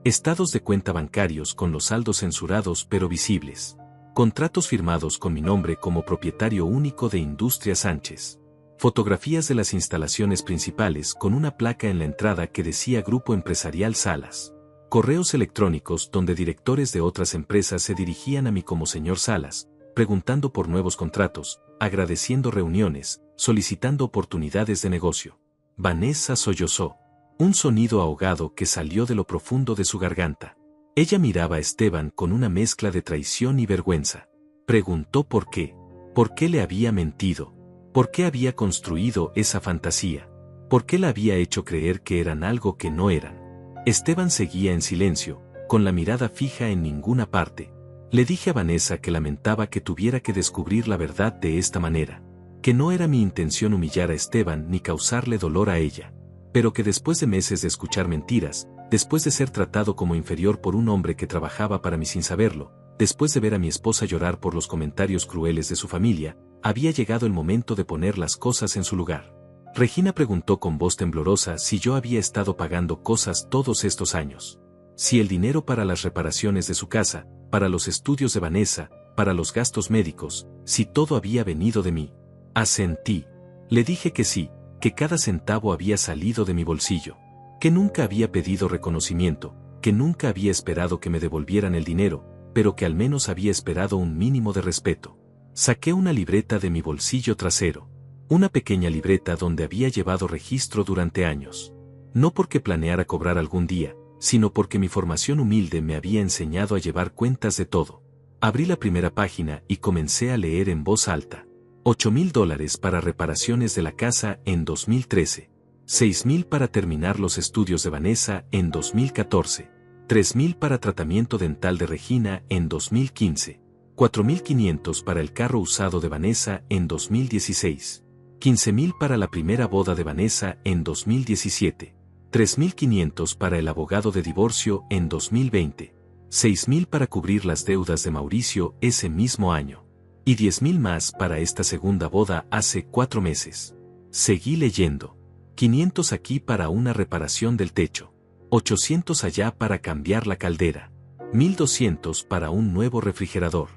Estados de cuenta bancarios con los saldos censurados pero visibles. Contratos firmados con mi nombre como propietario único de Industria Sánchez. Fotografías de las instalaciones principales con una placa en la entrada que decía Grupo Empresarial Salas. Correos electrónicos donde directores de otras empresas se dirigían a mí como señor Salas, preguntando por nuevos contratos, agradeciendo reuniones, solicitando oportunidades de negocio. Vanessa sollozó. Un sonido ahogado que salió de lo profundo de su garganta. Ella miraba a Esteban con una mezcla de traición y vergüenza. Preguntó por qué. ¿Por qué le había mentido? ¿Por qué había construido esa fantasía? ¿Por qué la había hecho creer que eran algo que no eran? Esteban seguía en silencio, con la mirada fija en ninguna parte. Le dije a Vanessa que lamentaba que tuviera que descubrir la verdad de esta manera. Que no era mi intención humillar a Esteban ni causarle dolor a ella. Pero que después de meses de escuchar mentiras, después de ser tratado como inferior por un hombre que trabajaba para mí sin saberlo, después de ver a mi esposa llorar por los comentarios crueles de su familia, había llegado el momento de poner las cosas en su lugar. Regina preguntó con voz temblorosa si yo había estado pagando cosas todos estos años. Si el dinero para las reparaciones de su casa, para los estudios de Vanessa, para los gastos médicos, si todo había venido de mí. Asentí. Le dije que sí, que cada centavo había salido de mi bolsillo, que nunca había pedido reconocimiento, que nunca había esperado que me devolvieran el dinero, pero que al menos había esperado un mínimo de respeto. Saqué una libreta de mi bolsillo trasero, una pequeña libreta donde había llevado registro durante años. No porque planeara cobrar algún día, sino porque mi formación humilde me había enseñado a llevar cuentas de todo. Abrí la primera página y comencé a leer en voz alta. $8,000 para reparaciones de la casa en 2013. $6,000 para terminar los estudios de Vanessa en 2014. $3,000 para tratamiento dental de Regina en 2015. $4,500 para el carro usado de Vanessa en 2016. $15,000 para la primera boda de Vanessa en 2017. $3,500 para el abogado de divorcio en 2020. $6,000 para cubrir las deudas de Mauricio ese mismo año. Y $10,000 más para esta segunda boda hace 4 meses. Seguí leyendo. $500 aquí para una reparación del techo. $800 allá para cambiar la caldera. $1,200 para un nuevo refrigerador.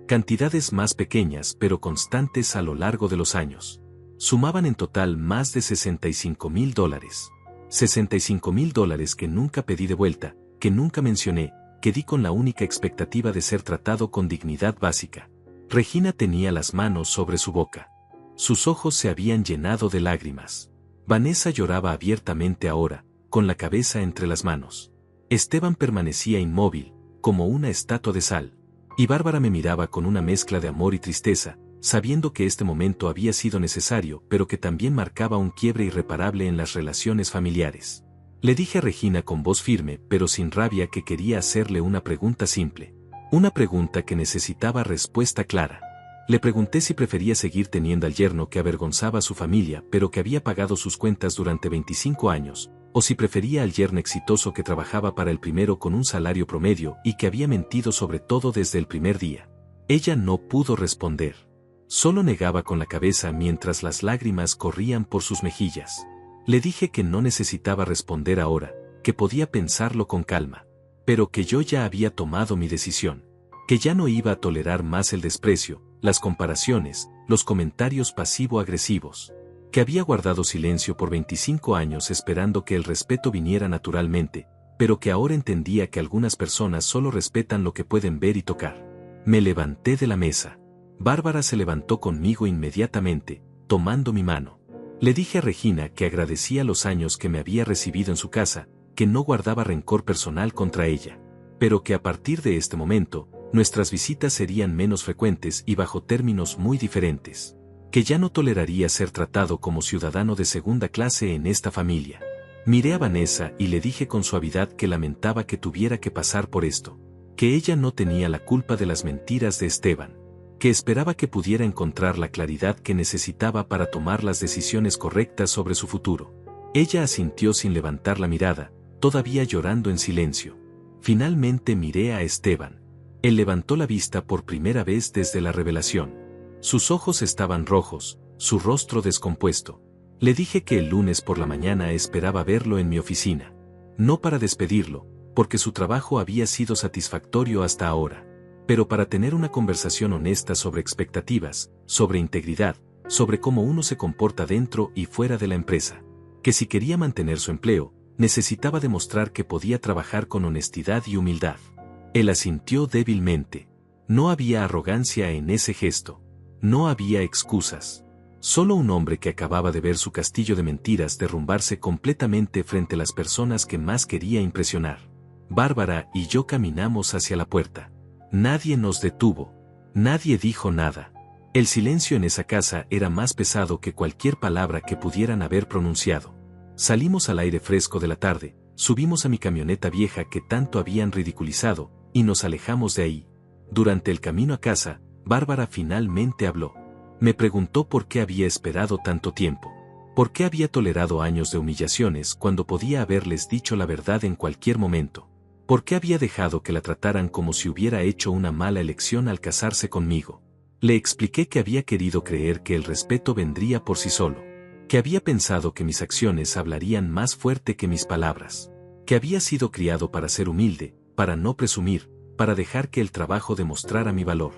Cantidades más pequeñas pero constantes a lo largo de los años. Sumaban en total más de $65,000. $65,000 que nunca pedí de vuelta, que nunca mencioné, que di con la única expectativa de ser tratado con dignidad básica. Regina tenía las manos sobre su boca. Sus ojos se habían llenado de lágrimas. Vanessa lloraba abiertamente ahora, con la cabeza entre las manos. Esteban permanecía inmóvil, como una estatua de sal. Y Bárbara me miraba con una mezcla de amor y tristeza, sabiendo que este momento había sido necesario, pero que también marcaba un quiebre irreparable en las relaciones familiares. Le dije a Regina con voz firme pero sin rabia que quería hacerle una pregunta simple. Una pregunta que necesitaba respuesta clara. Le pregunté si prefería seguir teniendo al yerno que avergonzaba a su familia pero que había pagado sus cuentas durante 25 años, o si prefería al yerno exitoso que trabajaba para el primero con un salario promedio y que había mentido sobre todo desde el primer día. Ella no pudo responder. Solo negaba con la cabeza mientras las lágrimas corrían por sus mejillas. Le dije que no necesitaba responder ahora, que podía pensarlo con calma, pero que yo ya había tomado mi decisión, que ya no iba a tolerar más el desprecio, las comparaciones, los comentarios pasivo-agresivos, que había guardado silencio por 25 años esperando que el respeto viniera naturalmente, pero que ahora entendía que algunas personas solo respetan lo que pueden ver y tocar. Me levanté de la mesa. Bárbara se levantó conmigo inmediatamente, tomando mi mano. Le dije a Regina que agradecía los años que me había recibido en su casa, que no guardaba rencor personal contra ella, pero que a partir de este momento, nuestras visitas serían menos frecuentes y bajo términos muy diferentes, que ya no toleraría ser tratado como ciudadano de segunda clase en esta familia. Miré a Vanessa y le dije con suavidad que lamentaba que tuviera que pasar por esto, que ella no tenía la culpa de las mentiras de Esteban, que esperaba que pudiera encontrar la claridad que necesitaba para tomar las decisiones correctas sobre su futuro. Ella asintió sin levantar la mirada, todavía llorando en silencio. Finalmente miré a Esteban. Él levantó la vista por primera vez desde la revelación. Sus ojos estaban rojos, su rostro descompuesto. Le dije que el lunes por la mañana esperaba verlo en mi oficina. No para despedirlo, porque su trabajo había sido satisfactorio hasta ahora, pero para tener una conversación honesta sobre expectativas, sobre integridad, sobre cómo uno se comporta dentro y fuera de la empresa. Que si quería mantener su empleo, necesitaba demostrar que podía trabajar con honestidad y humildad. Él asintió débilmente. No había arrogancia en ese gesto. No había excusas. Solo un hombre que acababa de ver su castillo de mentiras derrumbarse completamente frente a las personas que más quería impresionar. Bárbara y yo caminamos hacia la puerta. Nadie nos detuvo. Nadie dijo nada. El silencio en esa casa era más pesado que cualquier palabra que pudieran haber pronunciado. Salimos al aire fresco de la tarde, subimos a mi camioneta vieja que tanto habían ridiculizado, y nos alejamos de ahí. Durante el camino a casa, Bárbara finalmente habló. Me preguntó por qué había esperado tanto tiempo. ¿Por qué había tolerado años de humillaciones cuando podía haberles dicho la verdad en cualquier momento? ¿Por qué había dejado que la trataran como si hubiera hecho una mala elección al casarse conmigo? Le expliqué que había querido creer que el respeto vendría por sí solo, que había pensado que mis acciones hablarían más fuerte que mis palabras, que había sido criado para ser humilde, para no presumir, para dejar que el trabajo demostrara mi valor,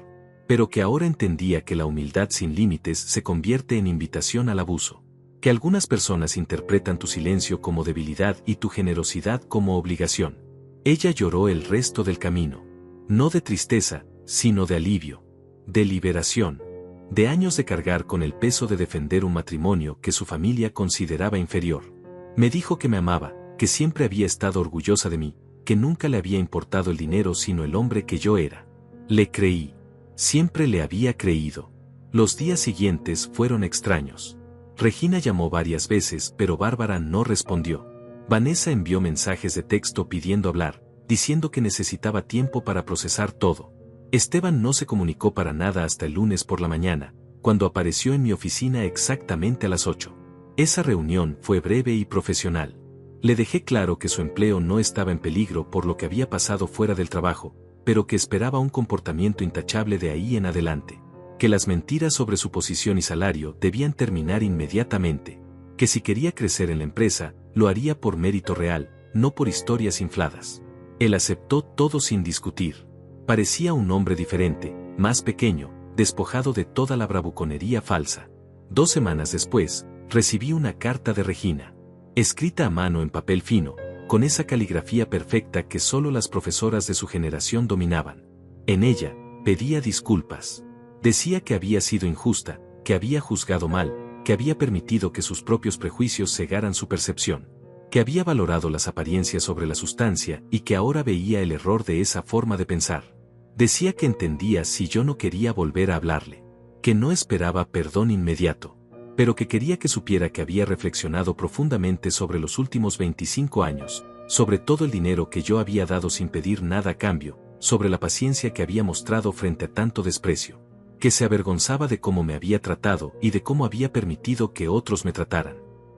pero que ahora entendía que la humildad sin límites se convierte en invitación al abuso, que algunas personas interpretan tu silencio como debilidad y tu generosidad como obligación. Ella lloró el resto del camino, no de tristeza, sino de alivio, de liberación, de años de cargar con el peso de defender un matrimonio que su familia consideraba inferior. Me dijo que me amaba, que siempre había estado orgullosa de mí, que nunca le había importado el dinero sino el hombre que yo era. Le creí. Siempre le había creído. Los días siguientes fueron extraños. Regina llamó varias veces pero Bárbara no respondió. Vanessa envió mensajes de texto pidiendo hablar, diciendo que necesitaba tiempo para procesar todo. Esteban no se comunicó para nada hasta el lunes por la mañana, cuando apareció en mi oficina exactamente a las 8. Esa reunión fue breve y profesional. Le dejé claro que su empleo no estaba en peligro por lo que había pasado fuera del trabajo, pero que esperaba un comportamiento intachable de ahí en adelante, que las mentiras sobre su posición y salario debían terminar inmediatamente, que si quería crecer en la empresa, lo haría por mérito real, no por historias infladas. Él aceptó todo sin discutir. Parecía un hombre diferente, más pequeño, despojado de toda la bravuconería falsa. 2 semanas después, recibí una carta de Regina, escrita a mano en papel fino, con esa caligrafía perfecta que solo las profesoras de su generación dominaban. En ella, pedía disculpas. Decía que había sido injusta, que había juzgado mal, que había permitido que sus propios prejuicios cegaran su percepción, que había valorado las apariencias sobre la sustancia y que ahora veía el error de esa forma de pensar. Decía que entendía si yo no quería volver a hablarle, que no esperaba perdón inmediato, pero que quería que supiera que había reflexionado profundamente sobre los últimos 25 años, sobre todo el dinero que yo había dado sin pedir nada a cambio, sobre la paciencia que había mostrado frente a tanto desprecio, que se avergonzaba de cómo me había tratado y de cómo había permitido que otros me trataran.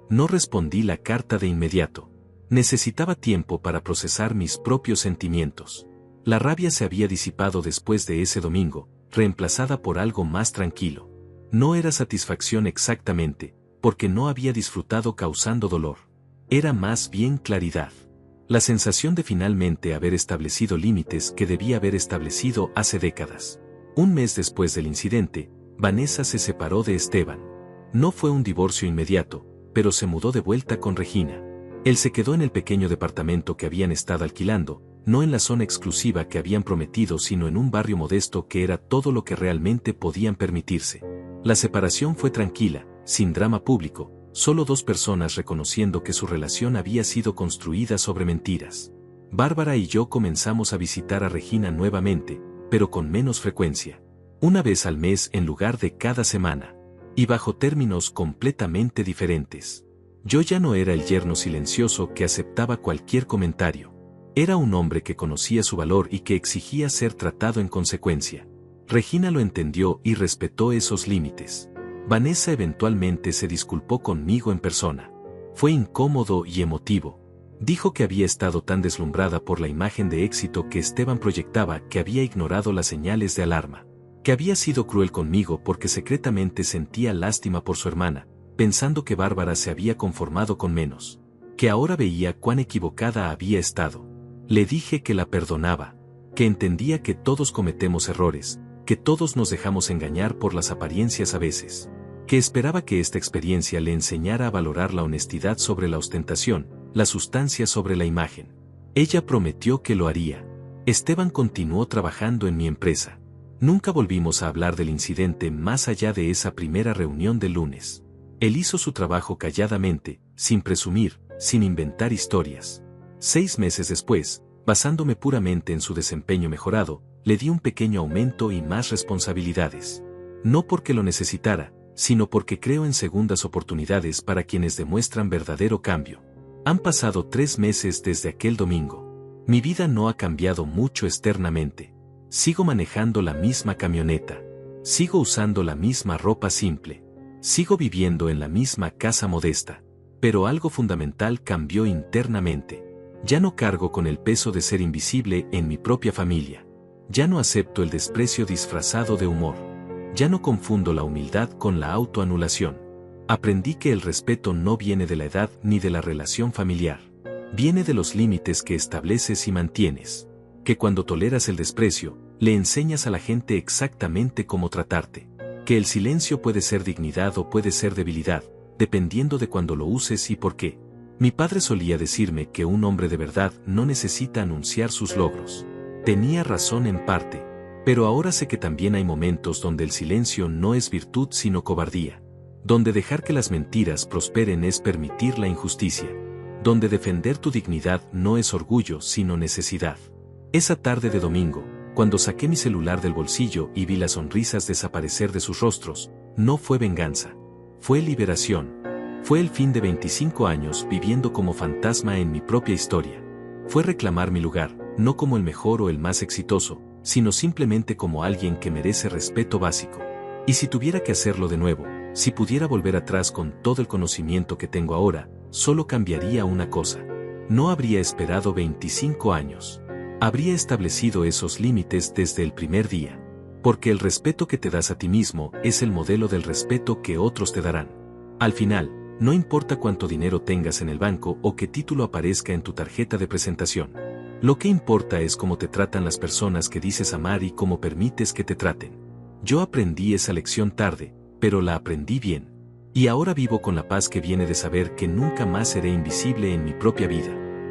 No respondí la carta de inmediato. Necesitaba tiempo para procesar mis propios sentimientos. La rabia se había disipado después de ese domingo, reemplazada por algo más tranquilo. No era satisfacción exactamente, porque no había disfrutado causando dolor. Era más bien claridad. La sensación de finalmente haber establecido límites que debía haber establecido hace décadas. Un mes después del incidente, Vanessa se separó de Esteban. No fue un divorcio inmediato, pero se mudó de vuelta con Regina. Él se quedó en el pequeño departamento que habían estado alquilando, no en la zona exclusiva que habían prometido, sino en un barrio modesto que era todo lo que realmente podían permitirse. La separación fue tranquila, sin drama público, solo dos personas reconociendo que su relación había sido construida sobre mentiras. Bárbara y yo comenzamos a visitar a Regina nuevamente, pero con menos frecuencia. Una vez al mes en lugar de cada semana. Y bajo términos completamente diferentes. Yo ya no era el yerno silencioso que aceptaba cualquier comentario. Era un hombre que conocía su valor y que exigía ser tratado en consecuencia. Regina lo entendió y respetó esos límites. Vanessa eventualmente se disculpó conmigo en persona. Fue incómodo y emotivo. Dijo que había estado tan deslumbrada por la imagen de éxito que Esteban proyectaba que había ignorado las señales de alarma. Que había sido cruel conmigo porque secretamente sentía lástima por su hermana, pensando que Bárbara se había conformado con menos. Que ahora veía cuán equivocada había estado. Le dije que la perdonaba. Que entendía que todos cometemos errores, que todos nos dejamos engañar por las apariencias a veces. Que esperaba que esta experiencia le enseñara a valorar la honestidad sobre la ostentación, la sustancia sobre la imagen. Ella prometió que lo haría. Esteban continuó trabajando en mi empresa. Nunca volvimos a hablar del incidente más allá de esa primera reunión del lunes. Él hizo su trabajo calladamente, sin presumir, sin inventar historias. 6 meses después, basándome puramente en su desempeño mejorado, le di un pequeño aumento y más responsabilidades. No porque lo necesitara, sino porque creo en segundas oportunidades para quienes demuestran verdadero cambio. Han pasado 3 meses desde aquel domingo. Mi vida no ha cambiado mucho externamente. Sigo manejando la misma camioneta. Sigo usando la misma ropa simple. Sigo viviendo en la misma casa modesta. Pero algo fundamental cambió internamente. Ya no cargo con el peso de ser invisible en mi propia familia. Ya no acepto el desprecio disfrazado de humor. Ya no confundo la humildad con la autoanulación. Aprendí que el respeto no viene de la edad ni de la relación familiar. Viene de los límites que estableces y mantienes. Que cuando toleras el desprecio, le enseñas a la gente exactamente cómo tratarte. Que el silencio puede ser dignidad o puede ser debilidad, dependiendo de cuándo lo uses y por qué. Mi padre solía decirme que un hombre de verdad no necesita anunciar sus logros. Tenía razón en parte, pero ahora sé que también hay momentos donde el silencio no es virtud sino cobardía. Donde dejar que las mentiras prosperen es permitir la injusticia. Donde defender tu dignidad no es orgullo sino necesidad. Esa tarde de domingo, cuando saqué mi celular del bolsillo y vi las sonrisas desaparecer de sus rostros, no fue venganza. Fue liberación. Fue el fin de 25 años viviendo como fantasma en mi propia historia. Fue reclamar mi lugar, no como el mejor o el más exitoso, sino simplemente como alguien que merece respeto básico. Y si tuviera que hacerlo de nuevo, si pudiera volver atrás con todo el conocimiento que tengo ahora, solo cambiaría una cosa. No habría esperado 25 años. Habría establecido esos límites desde el primer día. Porque el respeto que te das a ti mismo es el modelo del respeto que otros te darán. Al final, no importa cuánto dinero tengas en el banco o qué título aparezca en tu tarjeta de presentación. Lo que importa es cómo te tratan las personas que dices amar y cómo permites que te traten. Yo aprendí esa lección tarde, pero la aprendí bien. Y ahora vivo con la paz que viene de saber que nunca más seré invisible en mi propia vida.